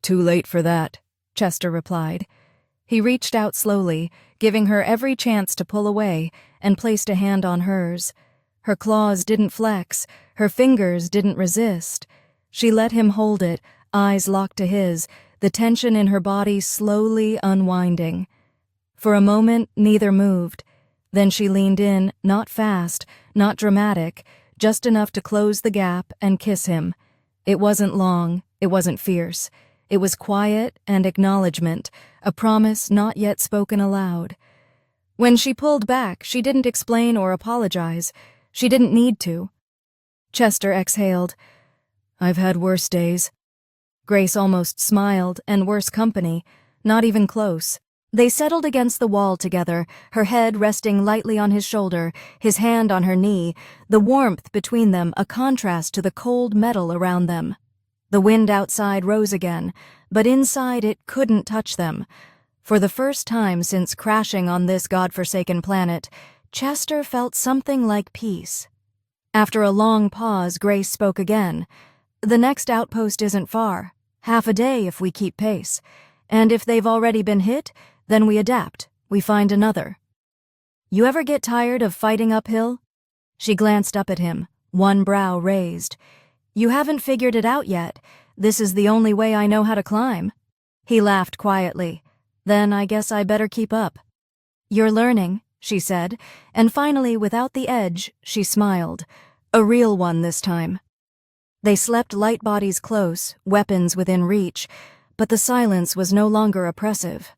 "Too late for that," Chester replied. He reached out slowly, giving her every chance to pull away, and placed a hand on hers. Her claws didn't flex, her fingers didn't resist. She let him hold it, eyes locked to his, the tension in her body slowly unwinding. For a moment, neither moved. Then she leaned in, not fast, not dramatic, just enough to close the gap and kiss him. It wasn't long, it wasn't fierce. It was quiet and acknowledgement, a promise not yet spoken aloud. When she pulled back, she didn't explain or apologize. She didn't need to. Chester exhaled. "I've had worse days." Grace almost smiled, and worse company, not even close. They settled against the wall together, her head resting lightly on his shoulder, his hand on her knee, the warmth between them a contrast to the cold metal around them. The wind outside rose again, but inside it couldn't touch them. For the first time since crashing on this godforsaken planet, Chester felt something like peace. After a long pause, Grace spoke again. "The next outpost isn't far. Half a day if we keep pace. And if they've already been hit, then we adapt. We find another." "You ever get tired of fighting uphill?" She glanced up at him, one brow raised. "You haven't figured it out yet. This is the only way I know how to climb." He laughed quietly. "Then I guess I better keep up." "You're learning," she said, and finally, without the edge, she smiled. A real one this time. They slept light bodies close, weapons within reach, but the silence was no longer oppressive.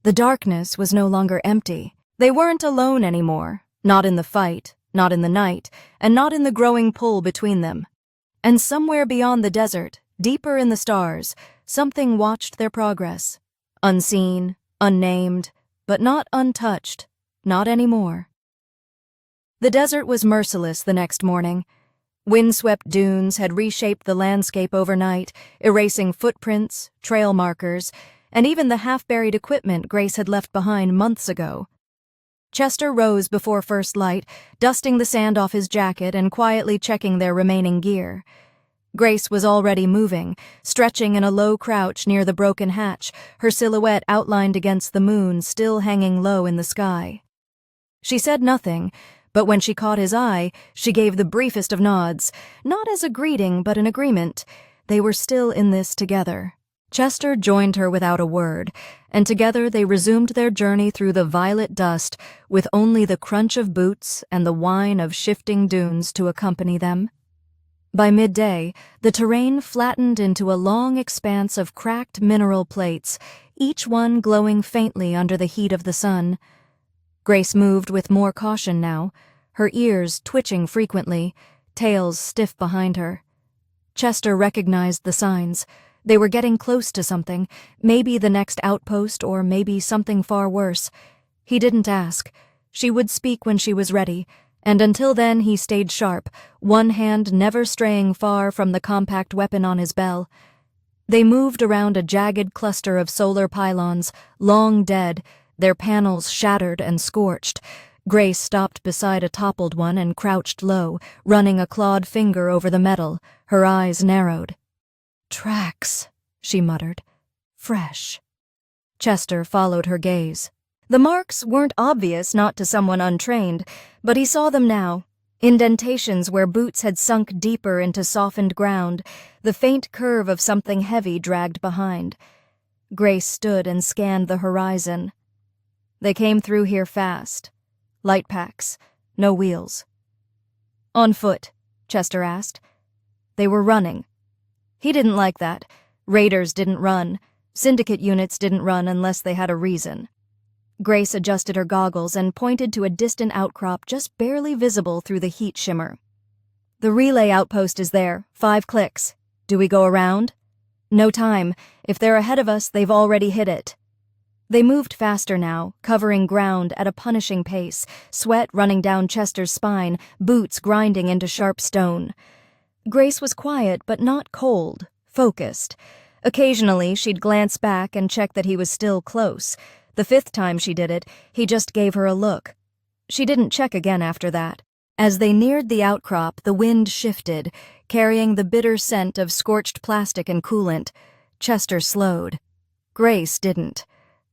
The darkness was no longer empty. They weren't alone anymore, not in the fight, not in the night, and not in the growing pull between them. And somewhere beyond the desert, deeper in the stars, something watched their progress. Unseen, unnamed, but not untouched, not anymore. The desert was merciless the next morning. Windswept dunes had reshaped the landscape overnight, erasing footprints, trail markers, and even the half-buried equipment Grace had left behind months ago. Chester rose before first light, dusting the sand off his jacket and quietly checking their remaining gear. Grace was already moving, stretching in a low crouch near the broken hatch, her silhouette outlined against the moon still hanging low in the sky. She said nothing, but when she caught his eye, she gave the briefest of nods, not as a greeting but an agreement. They were still in this together. Chester joined her without a word, and together they resumed their journey through the violet dust with only the crunch of boots and the whine of shifting dunes to accompany them. By midday, the terrain flattened into a long expanse of cracked mineral plates, each one glowing faintly under the heat of the sun. Grace moved with more caution now, her ears twitching frequently, tails stiff behind her. Chester recognized the signs. They were getting close to something, maybe the next outpost or maybe something far worse. He didn't ask. She would speak when she was ready, and until then he stayed sharp, one hand never straying far from the compact weapon on his bell. They moved around a jagged cluster of solar pylons, long dead, their panels shattered and scorched. Grace stopped beside a toppled one and crouched low, running a clawed finger over the metal, her eyes narrowed. "Tracks," she muttered. "Fresh." Chester followed her gaze. The marks weren't obvious not to someone untrained, but he saw them now. Indentations where boots had sunk deeper into softened ground, the faint curve of something heavy dragged behind. Grace stood and scanned the horizon. They came through here fast. Light packs, no wheels. "On foot?" Chester asked. They were running. He didn't like that. Raiders didn't run. Syndicate units didn't run unless they had a reason. Grace adjusted her goggles and pointed to a distant outcrop just barely visible through the heat shimmer. "The relay outpost is there, 5 clicks. Do we go around?" "No time. If they're ahead of us, they've already hit it." They moved faster now, covering ground at a punishing pace, sweat running down Chester's spine, boots grinding into sharp stone. Grace was quiet but not cold, focused. Occasionally, she'd glance back and check that he was still close. The 5th time she did it, he just gave her a look. She didn't check again after that. As they neared the outcrop, the wind shifted, carrying the bitter scent of scorched plastic and coolant. Chester slowed. Grace didn't.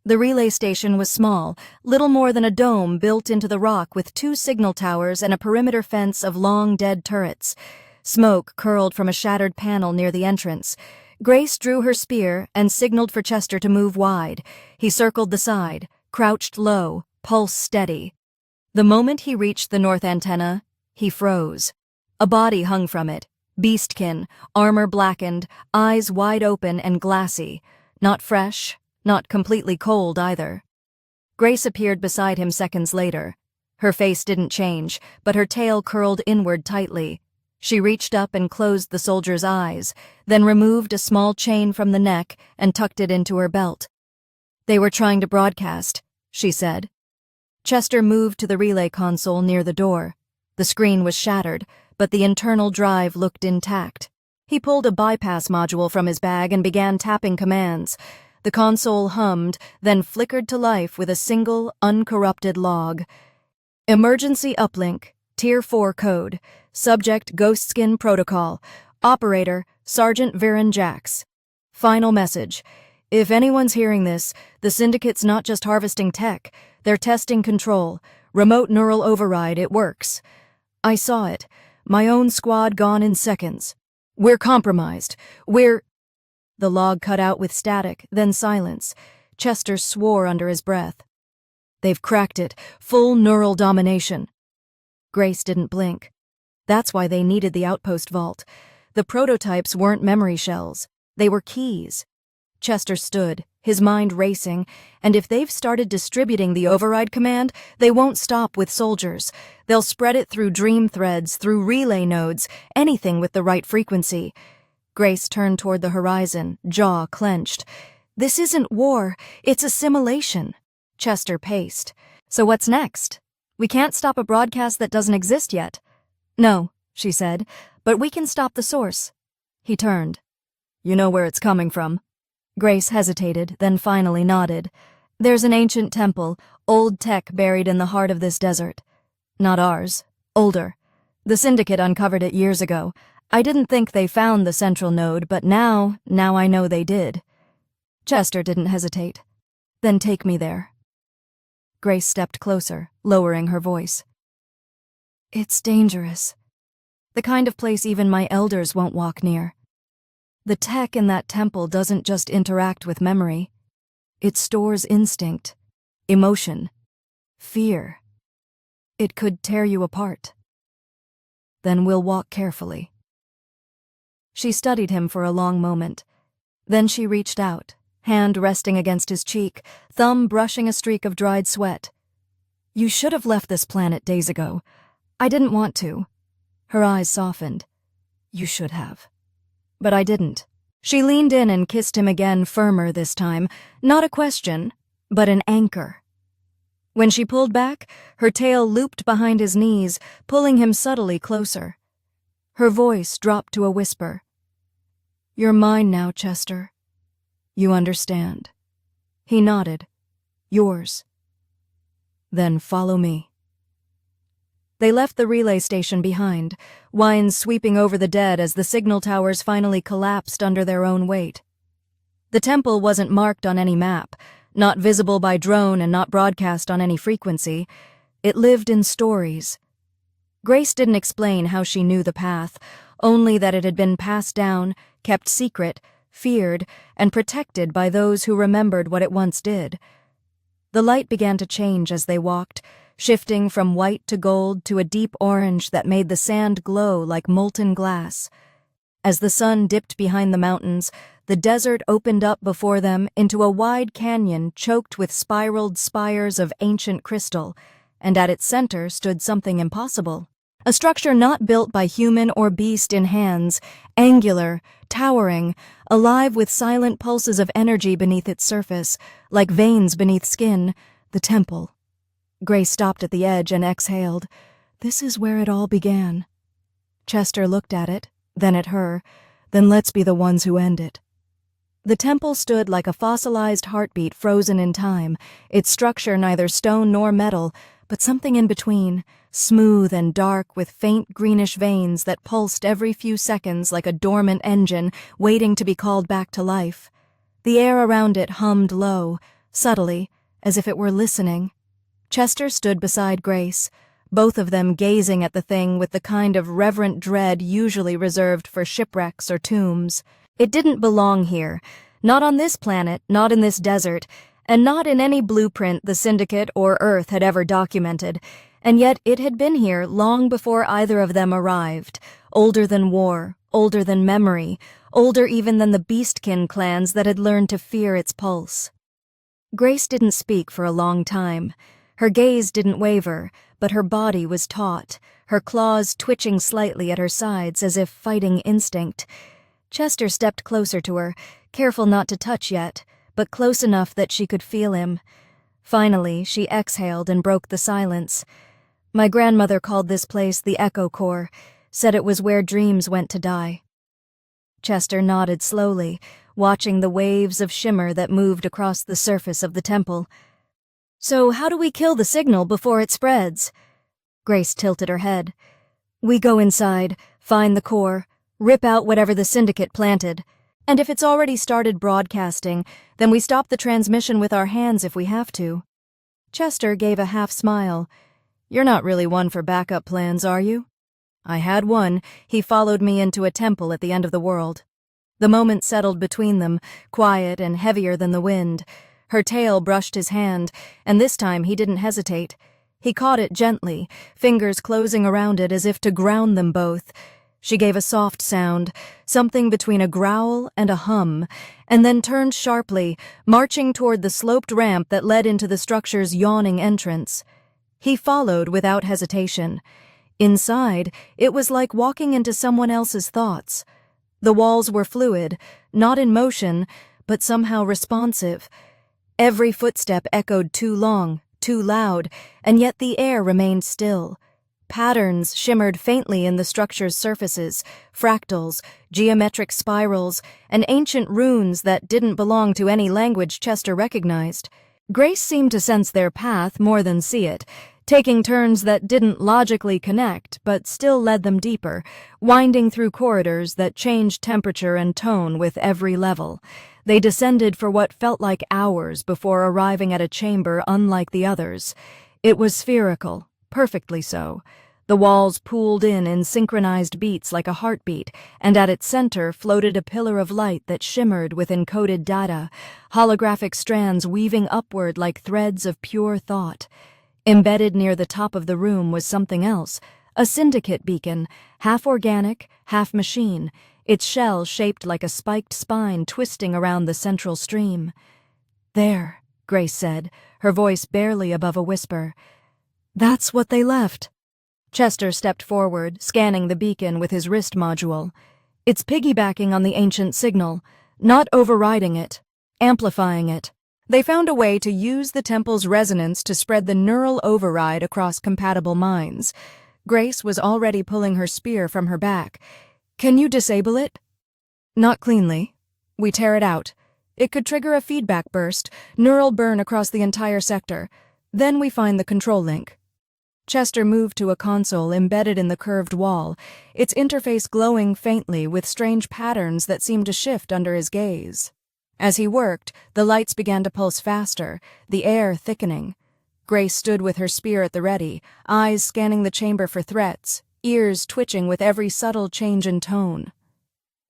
The relay station was small, little more than a dome built into the rock with 2 signal towers and a perimeter fence of long, dead turrets. Smoke curled from a shattered panel near the entrance. Grace drew her spear and signaled for Chester to move wide. He circled the side, crouched low, pulse steady. The moment he reached the north antenna, he froze. A body hung from it, beastkin, armor blackened, eyes wide open and glassy. Not fresh, not completely cold either. Grace appeared beside him seconds later. Her face didn't change, but her tail curled inward tightly. She reached up and closed the soldier's eyes, then removed a small chain from the neck and tucked it into her belt. "They were trying to broadcast," she said. Chester moved to the relay console near the door. The screen was shattered, but the internal drive looked intact. He pulled a bypass module from his bag and began tapping commands. The console hummed, then flickered to life with a single, uncorrupted log. "Emergency uplink, Tier 4 code. Subject Ghostskin Protocol. Operator Sergeant Viren Jax. Final message. If anyone's hearing this, the Syndicate's not just harvesting tech. They're testing control. Remote neural override, it works. I saw it. My own squad gone in seconds. We're compromised. The log cut out with static, then silence. Chester swore under his breath. "They've cracked it. Full neural domination." Grace didn't blink. That's why they needed the outpost vault. The prototypes weren't memory shells. They were keys. Chester stood, his mind racing, and if they've started distributing the override command, they won't stop with soldiers. They'll spread it through dream threads, through relay nodes, anything with the right frequency. Grace turned toward the horizon, jaw clenched. "This isn't war, it's assimilation." Chester paced. "So what's next? We can't stop a broadcast that doesn't exist yet." "No," she said, "but we can stop the source." He turned. "You know where it's coming from?" Grace hesitated, then finally nodded. "There's an ancient temple, old tech buried in the heart of this desert. Not ours. Older. The Syndicate uncovered it years ago. I didn't think they found the central node, but now I know they did." Chester didn't hesitate. "Then take me there." Grace stepped closer, lowering her voice. "It's dangerous. The kind of place even my elders won't walk near. The tech in that temple doesn't just interact with memory. It stores instinct, emotion, fear. It could tear you apart. Then we'll walk carefully." She studied him for a long moment. Then she reached out, hand resting against his cheek, thumb brushing a streak of dried sweat. "You should have left this planet days ago. I didn't want to." Her eyes softened. "You should have." "But I didn't." She leaned in and kissed him again, firmer this time, not a question, but an anchor. When she pulled back, her tail looped behind his knees, pulling him subtly closer. Her voice dropped to a whisper. "You're mine now, Chester. You understand." He nodded. "Yours." "Then follow me." They left the relay station behind, winds sweeping over the dead as the signal towers finally collapsed under their own weight. The temple wasn't marked on any map, not visible by drone and not broadcast on any frequency. It lived in stories. Grace didn't explain how she knew the path, only that it had been passed down, kept secret, feared, and protected by those who remembered what it once did. The light began to change as they walked, shifting from white to gold to a deep orange that made the sand glow like molten glass. As the sun dipped behind the mountains, the desert opened up before them into a wide canyon choked with spiraled spires of ancient crystal, and at its center stood something impossible. A structure not built by human or beast in hands, angular, towering, alive with silent pulses of energy beneath its surface, like veins beneath skin, the temple. Grace stopped at the edge and exhaled. This is where it all began. Chester looked at it, then at her. Then let's be the ones who end it. The temple stood like a fossilized heartbeat frozen in time, its structure neither stone nor metal, but something in between, smooth and dark with faint greenish veins that pulsed every few seconds like a dormant engine waiting to be called back to life. The air around it hummed low, subtly, as if it were listening. Chester stood beside Grace, both of them gazing at the thing with the kind of reverent dread usually reserved for shipwrecks or tombs. It didn't belong here, not on this planet, not in this desert, and not in any blueprint the Syndicate or Earth had ever documented, and yet it had been here long before either of them arrived, older than war, older than memory, older even than the Beastkin clans that had learned to fear its pulse. Grace didn't speak for a long time. Her gaze didn't waver, but her body was taut, her claws twitching slightly at her sides as if fighting instinct. Chester stepped closer to her, careful not to touch yet, but close enough that she could feel him. Finally, she exhaled and broke the silence. "My grandmother called this place the Echo Core, said it was where dreams went to die." Chester nodded slowly, watching the waves of shimmer that moved across the surface of the temple. "So how do we kill the signal before it spreads?" Grace tilted her head. "We go inside, find the core, rip out whatever the Syndicate planted. And if it's already started broadcasting, then we stop the transmission with our hands if we have to." Chester gave a half smile. "You're not really one for backup plans, are you?" "I had one. He followed me into a temple at the end of the world." The moment settled between them, quiet and heavier than the wind. Her tail brushed his hand, and this time he didn't hesitate. He caught it gently, fingers closing around it as if to ground them both. She gave a soft sound, something between a growl and a hum, and then turned sharply, marching toward the sloped ramp that led into the structure's yawning entrance. He followed without hesitation. Inside, it was like walking into someone else's thoughts. The walls were fluid, not in motion, but somehow responsive. Every footstep echoed too long, too loud, and yet the air remained still. Patterns shimmered faintly in the structure's surfaces, fractals, geometric spirals, and ancient runes that didn't belong to any language Chester recognized. Grace seemed to sense their path more than see it, taking turns that didn't logically connect but still led them deeper, winding through corridors that changed temperature and tone with every level. They descended for what felt like hours before arriving at a chamber unlike the others. It was spherical, perfectly so. The walls pooled in synchronized beats like a heartbeat, and at its center floated a pillar of light that shimmered with encoded data, holographic strands weaving upward like threads of pure thought. Embedded near the top of the room was something else, a Syndicate beacon, half organic, half machine, its shell shaped like a spiked spine twisting around the central stream. "There," Grace said, her voice barely above a whisper. "That's what they left." Chester stepped forward, scanning the beacon with his wrist module. It's piggybacking on the ancient signal, not overriding it, amplifying it. They found a way to use the temple's resonance to spread the neural override across compatible minds. Grace was already pulling her spear from her back. "Can you disable it?" "Not cleanly. We tear it out. It could trigger a feedback burst, neural burn across the entire sector. Then we find the control link." Chester moved to a console embedded in the curved wall, its interface glowing faintly with strange patterns that seemed to shift under his gaze. As he worked, the lights began to pulse faster, the air thickening. Grace stood with her spear at the ready, eyes scanning the chamber for threats, ears twitching with every subtle change in tone.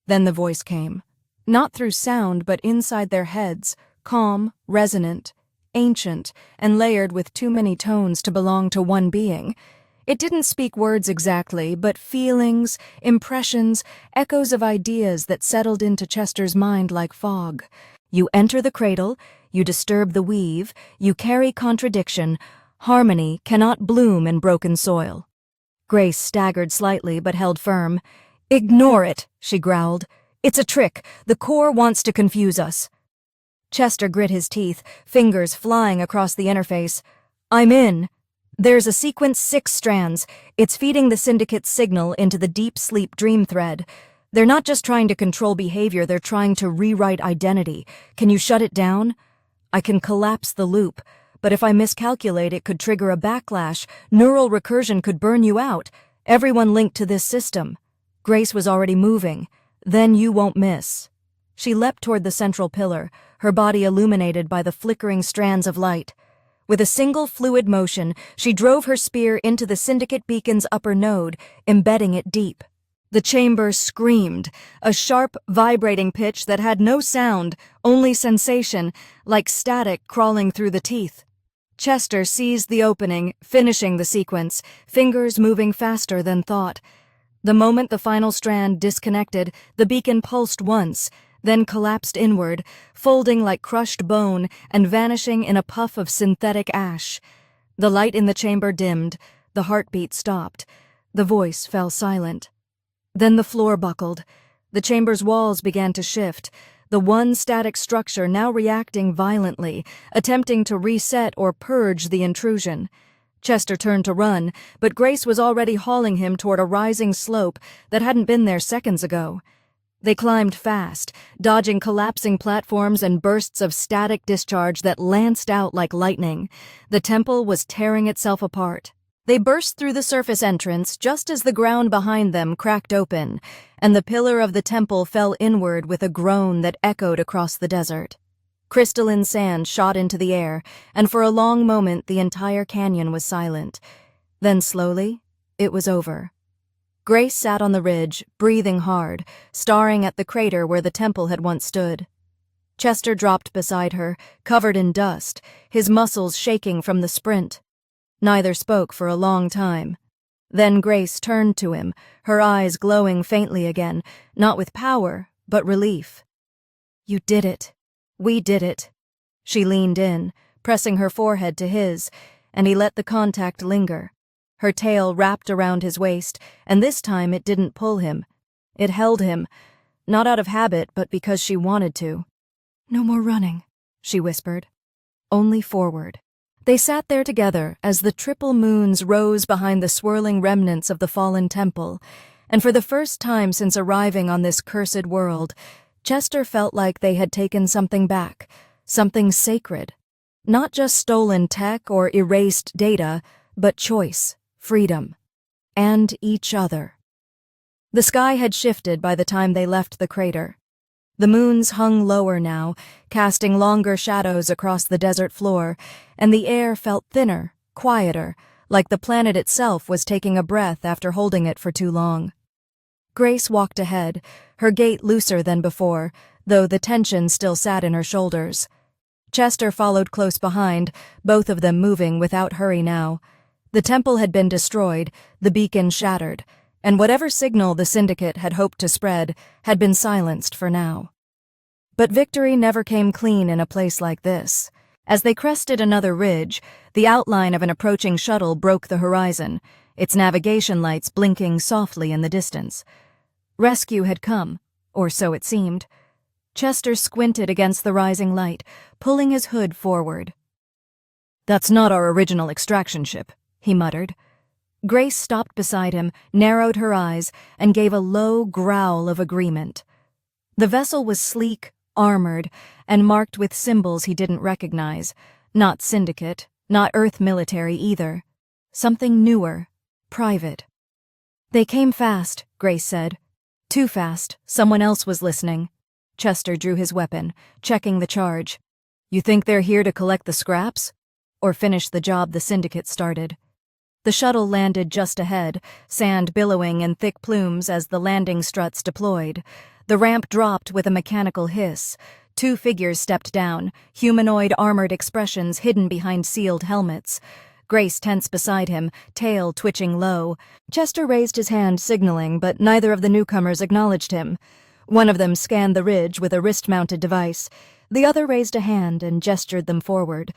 Then the voice came. Not through sound, but inside their heads, calm, resonant, ancient, and layered with too many tones to belong to one being. It didn't speak words exactly, but feelings, impressions, echoes of ideas that settled into Chester's mind like fog. You enter the cradle, you disturb the weave, you carry contradiction. Harmony cannot bloom in broken soil. Grace staggered slightly but held firm. "Ignore it," she growled. "It's a trick. The core wants to confuse us." Chester grit his teeth, fingers flying across the interface. "I'm in. There's a sequence 6 strands. It's feeding the Syndicate's signal into the deep sleep dream thread. They're not just trying to control behavior, they're trying to rewrite identity. Can you shut it down?" "I can collapse the loop, but if I miscalculate, it could trigger a backlash. Neural recursion could burn you out. Everyone linked to this system." Grace was already moving. "Then you won't miss." She leapt toward the central pillar, her body illuminated by the flickering strands of light. With a single fluid motion, she drove her spear into the Syndicate beacon's upper node, embedding it deep. The chamber screamed, a sharp, vibrating pitch that had no sound, only sensation, like static crawling through the teeth. Chester seized the opening, finishing the sequence, fingers moving faster than thought. The moment the final strand disconnected, the beacon pulsed once, then collapsed inward, folding like crushed bone and vanishing in a puff of synthetic ash. The light in the chamber dimmed, the heartbeat stopped, the voice fell silent. Then the floor buckled. The chamber's walls began to shift, the one static structure now reacting violently, attempting to reset or purge the intrusion. Chester turned to run, but Grace was already hauling him toward a rising slope that hadn't been there seconds ago. They climbed fast, dodging collapsing platforms and bursts of static discharge that lanced out like lightning. The temple was tearing itself apart. They burst through the surface entrance just as the ground behind them cracked open, and the pillar of the temple fell inward with a groan that echoed across the desert. Crystalline sand shot into the air, and for a long moment the entire canyon was silent. Then slowly, it was over. Grace sat on the ridge, breathing hard, staring at the crater where the temple had once stood. Chester dropped beside her, covered in dust, his muscles shaking from the sprint. Neither spoke for a long time. Then Grace turned to him, her eyes glowing faintly again, not with power, but relief. "You did it. We did it." She leaned in, pressing her forehead to his, and he let the contact linger. Her tail wrapped around his waist, and this time it didn't pull him. It held him, not out of habit, but because she wanted to. "No more running," she whispered. "Only forward." They sat there together as the triple moons rose behind the swirling remnants of the fallen temple, and for the first time since arriving on this cursed world, Chester felt like they had taken something back, something sacred. Not just stolen tech or erased data, but choice, freedom, and each other. The sky had shifted by the time they left the crater. The moons hung lower now, casting longer shadows across the desert floor, and the air felt thinner, quieter, like the planet itself was taking a breath after holding it for too long. Grace walked ahead, her gait looser than before, though the tension still sat in her shoulders. Chester followed close behind, both of them moving without hurry now. The temple had been destroyed, the beacon shattered, and whatever signal the syndicate had hoped to spread had been silenced for now. But victory never came clean in a place like this. As they crested another ridge, the outline of an approaching shuttle broke the horizon, its navigation lights blinking softly in the distance. Rescue had come, or so it seemed. Chester squinted against the rising light, pulling his hood forward. "That's not our original extraction ship," he muttered. Grace stopped beside him, narrowed her eyes, and gave a low growl of agreement. The vessel was sleek, armored, and marked with symbols he didn't recognize. Not syndicate, not Earth military either. Something newer, private. "They came fast," Grace said. "Too fast. Someone else was listening." Chester drew his weapon, checking the charge. "You think they're here to collect the scraps? Or finish the job the syndicate started?" The shuttle landed just ahead, sand billowing in thick plumes as the landing struts deployed. The ramp dropped with a mechanical hiss. Two figures stepped down, humanoid armored expressions hidden behind sealed helmets. Grace tensed beside him, tail twitching low. Chester raised his hand, signaling, but neither of the newcomers acknowledged him. One of them scanned the ridge with a wrist-mounted device. The other raised a hand and gestured them forward.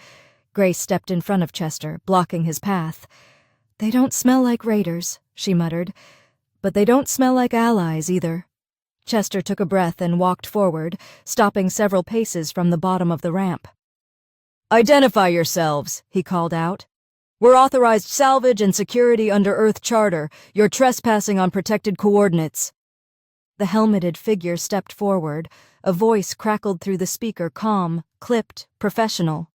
Grace stepped in front of Chester, blocking his path. "They don't smell like raiders," she muttered, "but they don't smell like allies either." Chester took a breath and walked forward, stopping several paces from the bottom of the ramp. "Identify yourselves," he called out. "We're authorized salvage and security under Earth Charter. You're trespassing on protected coordinates." The helmeted figure stepped forward. A voice crackled through the speaker, calm, clipped, professional.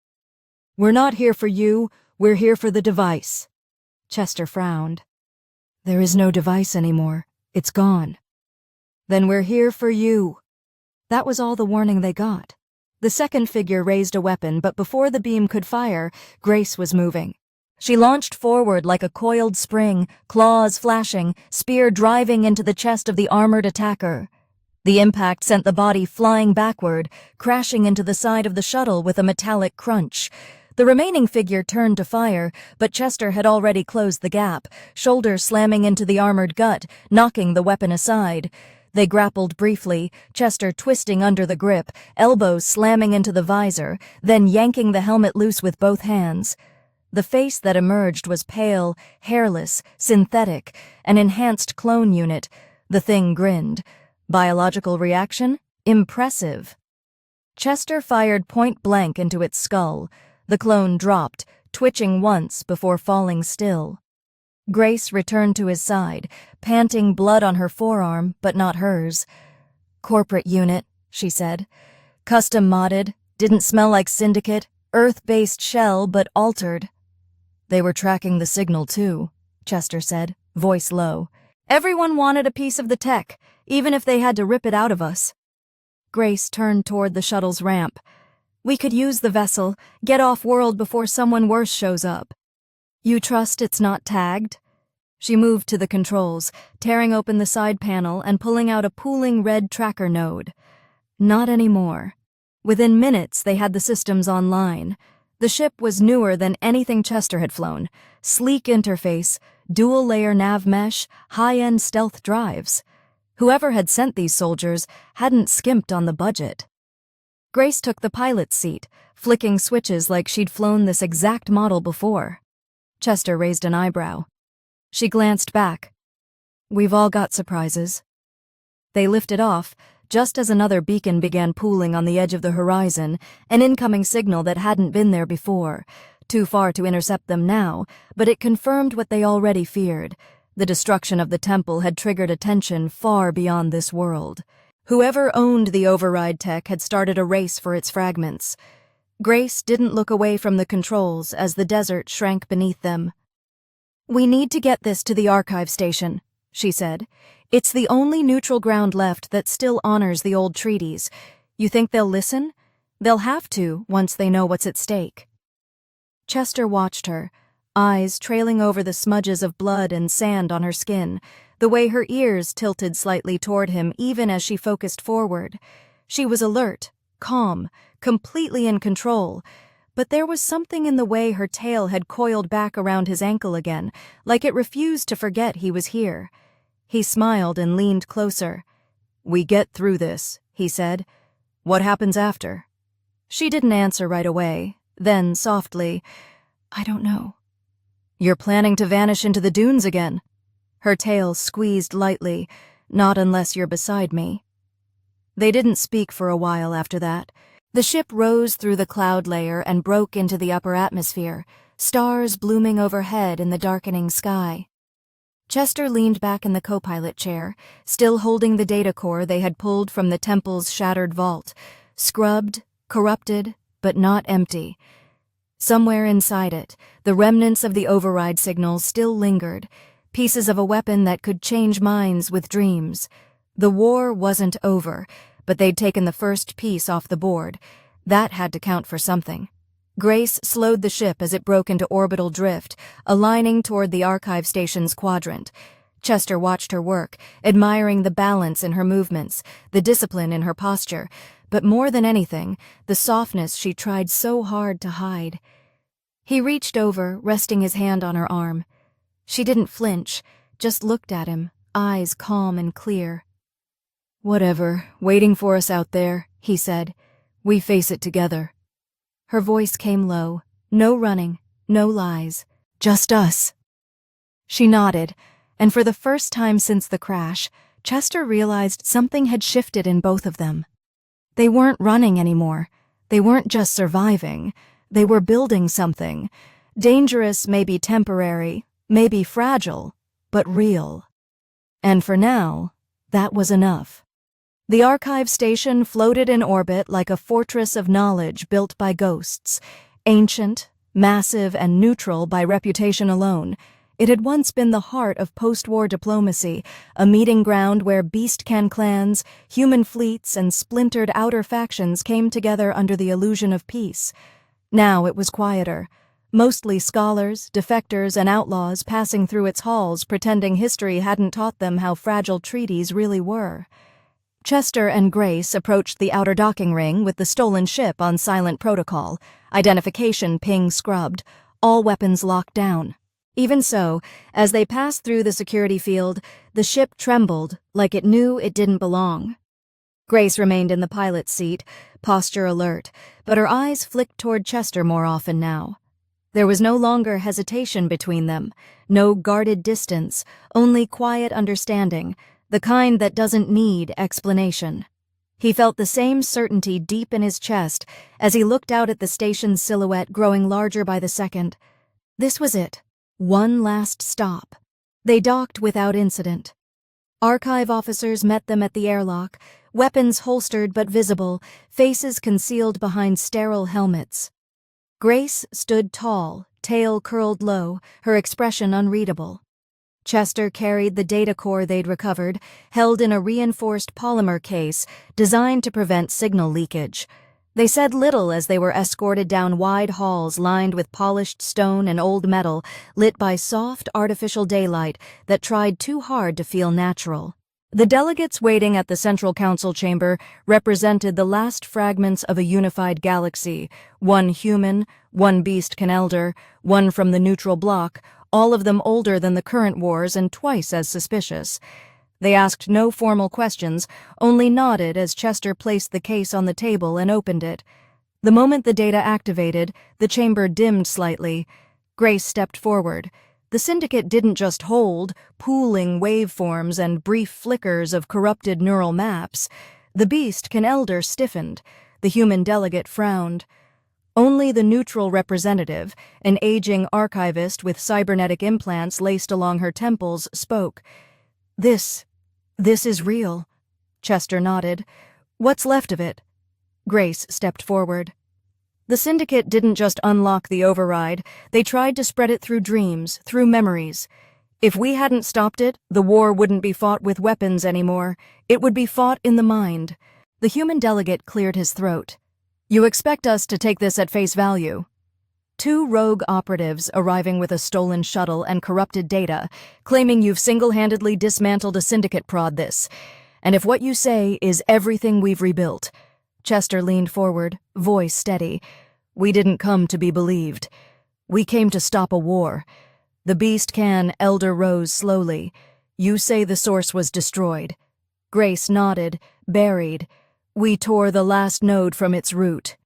"We're not here for you. We're here for the device." Chester frowned. "There is no device anymore. It's gone." "Then we're here for you." That was all the warning they got. The second figure raised a weapon, but before the beam could fire, Grace was moving. She launched forward like a coiled spring, claws flashing, spear driving into the chest of the armored attacker. The impact sent the body flying backward, crashing into the side of the shuttle with a metallic crunch. The remaining figure turned to fire, but Chester had already closed the gap, shoulder slamming into the armored gut, knocking the weapon aside. They grappled briefly, Chester twisting under the grip, elbows slamming into the visor, then yanking the helmet loose with both hands. The face that emerged was pale, hairless, synthetic, an enhanced clone unit. The thing grinned. Biological reaction? Impressive. Chester fired point blank into its skull. The clone dropped, twitching once before falling still. Grace returned to his side, panting blood on her forearm, but not hers. "Corporate unit," she said. "Custom modded, didn't smell like syndicate, Earth-based shell, but altered." "They were tracking the signal, too," Chester said, voice low. "Everyone wanted a piece of the tech, even if they had to rip it out of us." Grace turned toward the shuttle's ramp. "We could use the vessel, get off-world before someone worse shows up." "You trust it's not tagged?" She moved to the controls, tearing open the side panel and pulling out a pooling red tracker node. Not anymore. Within minutes, they had the systems online. The ship was newer than anything Chester had flown. Sleek interface, dual-layer nav mesh, high-end stealth drives. Whoever had sent these soldiers hadn't skimped on the budget. Grace took the pilot's seat, flicking switches like she'd flown this exact model before. Chester raised an eyebrow. She glanced back. "We've all got surprises." They lifted off, just as another beacon began pooling on the edge of the horizon, an incoming signal that hadn't been there before. Too far to intercept them now, but it confirmed what they already feared. The destruction of the temple had triggered attention far beyond this world. Whoever owned the override tech had started a race for its fragments. Grace didn't look away from the controls as the desert shrank beneath them. "We need to get this to the archive station," she said. "It's the only neutral ground left that still honors the old treaties. You think they'll listen? They'll have to once they know what's at stake." Chester watched her, eyes trailing over the smudges of blood and sand on her skin, the way her ears tilted slightly toward him even as she focused forward. She was alert, calm, completely in control, but there was something in the way her tail had coiled back around his ankle again, like it refused to forget he was here. He smiled and leaned closer. "We get through this," he said. "What happens after?" She didn't answer right away. Then, softly, "I don't know." "You're planning to vanish into the dunes again?" Her tail squeezed lightly. "Not unless you're beside me." They didn't speak for a while after that. The ship rose through the cloud layer and broke into the upper atmosphere, stars blooming overhead in the darkening sky. Chester leaned back in the co-pilot chair, still holding the data core they had pulled from the temple's shattered vault, scrubbed, corrupted, but not empty. Somewhere inside it, the remnants of the override signal still lingered, pieces of a weapon that could change minds with dreams. The war wasn't over, but they'd taken the first piece off the board. That had to count for something. Grace slowed the ship as it broke into orbital drift, aligning toward the archive station's quadrant. Chester watched her work, admiring the balance in her movements, the discipline in her posture, but more than anything, the softness she tried so hard to hide. He reached over, resting his hand on her arm. She didn't flinch, just looked at him, eyes calm and clear. "Whatever, waiting for us out there," he said. "We face it together." Her voice came low. No running, no lies. Just us. She nodded, and for the first time since the crash, Chester realized something had shifted in both of them. They weren't running anymore. They weren't just surviving. They were building something. Dangerous, maybe temporary, maybe fragile, but real. And for now, that was enough. The archive station floated in orbit like a fortress of knowledge built by ghosts, ancient, massive, and neutral by reputation alone. It had once been the heart of post-war diplomacy, a meeting ground where beast-can clans, human fleets, and splintered outer factions came together under the illusion of peace. Now it was quieter. Mostly scholars, defectors, and outlaws passing through its halls pretending history hadn't taught them how fragile treaties really were. Chester and Grace approached the outer docking ring with the stolen ship on silent protocol, identification ping scrubbed, all weapons locked down. Even so, as they passed through the security field, the ship trembled like it knew it didn't belong. Grace remained in the pilot's seat, posture alert, but her eyes flicked toward Chester more often now. There was no longer hesitation between them, no guarded distance, only quiet understanding, the kind that doesn't need explanation. He felt the same certainty deep in his chest as he looked out at the station's silhouette growing larger by the second. This was it. One last stop. They docked without incident. Archive officers met them at the airlock, weapons holstered but visible, faces concealed behind sterile helmets. Grace stood tall, tail curled low, her expression unreadable. Chester carried the data core they'd recovered, held in a reinforced polymer case designed to prevent signal leakage. They said little as they were escorted down wide halls lined with polished stone and old metal, lit by soft, artificial daylight that tried too hard to feel natural. The delegates waiting at the Central Council chamber represented the last fragments of a unified galaxy, one human, one beast-can elder, one from the neutral bloc, all of them older than the current wars and twice as suspicious. They asked no formal questions, only nodded as Chester placed the case on the table and opened it. The moment the data activated, the chamber dimmed slightly. Grace stepped forward. The syndicate didn't just hold, pooling waveforms and brief flickers of corrupted neural maps. The beast-can elder stiffened. The human delegate frowned. Only the neutral representative, an aging archivist with cybernetic implants laced along her temples, spoke. This is real." Chester nodded. "What's left of it?" Grace stepped forward. The syndicate didn't just unlock the override, they tried to spread it through dreams, through memories. If we hadn't stopped it, the war wouldn't be fought with weapons anymore. It would be fought in the mind. The human delegate cleared his throat. "You expect us to take this at face value?" Two rogue operatives arriving with a stolen shuttle and corrupted data, claiming you've single-handedly dismantled a syndicate prod this. And if what you say is everything we've rebuilt. Chester leaned forward, voice steady. "We didn't come to be believed. We came to stop a war." The beast-can elder rose slowly. You say the source was destroyed. Grace nodded, buried. We tore the last node from its root.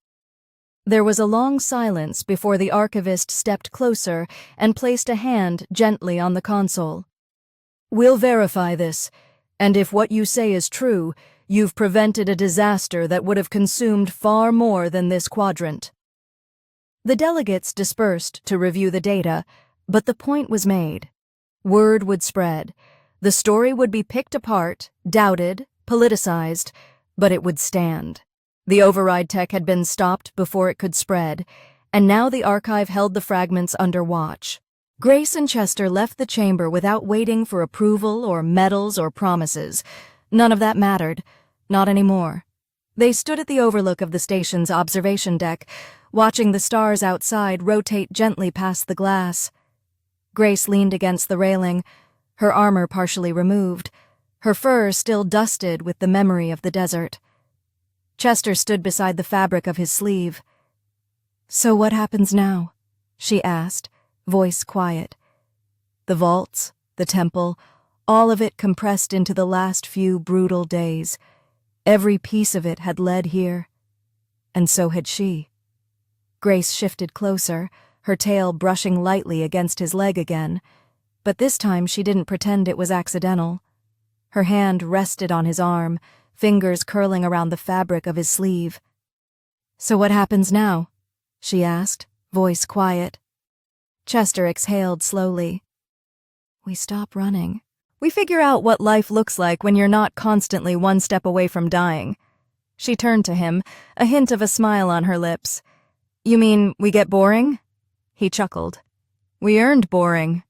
There was a long silence before the archivist stepped closer and placed a hand gently on the console. We'll verify this, and if what you say is true, you've prevented a disaster that would have consumed far more than this quadrant. The delegates dispersed to review the data, but the point was made. Word would spread. The story would be picked apart, doubted, politicized, but it would stand. The override tech had been stopped before it could spread, and now the archive held the fragments under watch. Grace and Chester left the chamber without waiting for approval or medals or promises. None of that mattered. Not anymore. They stood at the overlook of the station's observation deck, watching the stars outside rotate gently past the glass. Grace leaned against the railing, her armor partially removed, her fur still dusted with the memory of the desert. Chester stood beside the fabric of his sleeve. So what happens now? She asked, voice quiet. The vaults, the temple, all of it compressed into the last few brutal days. Every piece of it had led here. And so had she. Grace shifted closer, her tail brushing lightly against his leg again, but this time she didn't pretend it was accidental. Her hand rested on his arm, fingers curling around the fabric of his sleeve. So what happens now? She asked, voice quiet. Chester exhaled slowly. We stop running. We figure out what life looks like when you're not constantly one step away from dying. She turned to him, a hint of a smile on her lips. You mean we get boring? He chuckled. We earned boring.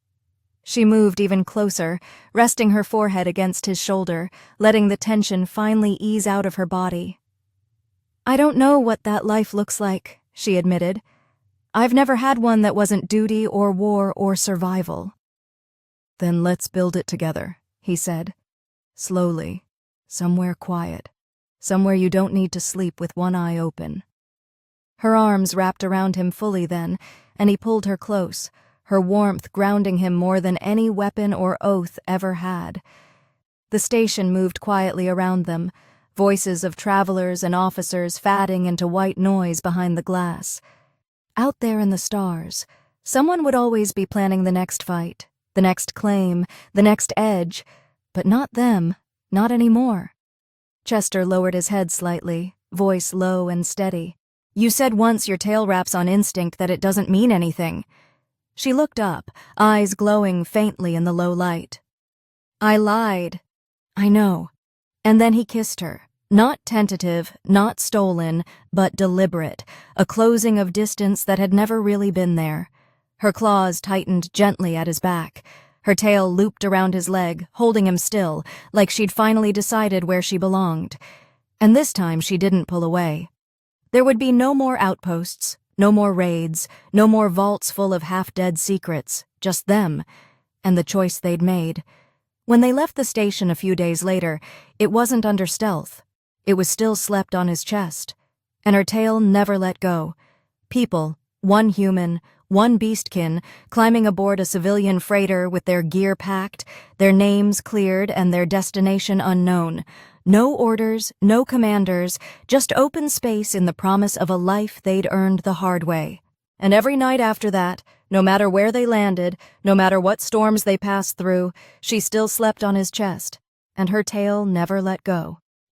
She moved even closer, resting her forehead against his shoulder, letting the tension finally ease out of her body. I don't know what that life looks like, she admitted. I've never had one that wasn't duty or war or survival. Then let's build it together, he said. Slowly, somewhere quiet, somewhere you don't need to sleep with one eye open. Her arms wrapped around him fully then, and he pulled her close, her warmth grounding him more than any weapon or oath ever had. The station moved quietly around them, voices of travelers and officers fading into white noise behind the glass. Out there in the stars, someone would always be planning the next fight, the next claim, the next edge, but not them, not anymore. Chester lowered his head slightly, voice low and steady. You said once your tail wraps on instinct that it doesn't mean anything. She looked up, eyes glowing faintly in the low light. I lied. I know. And then he kissed her. Not tentative, not stolen, but deliberate, a closing of distance that had never really been there. Her claws tightened gently at his back. Her tail looped around his leg, holding him still, like she'd finally decided where she belonged. And this time she didn't pull away. There would be no more outposts, no more raids, no more vaults full of half-dead secrets, just them, and the choice they'd made. When they left the station a few days later, it wasn't under stealth. It was still slept on his chest, and her tail never let go. People, one human, one beastkin, climbing aboard a civilian freighter with their gear packed, their names cleared and their destination unknown. No orders, no commanders, just open space in the promise of a life they'd earned the hard way. And every night after that, no matter where they landed, no matter what storms they passed through, she still slept on his chest, and her tail never let go.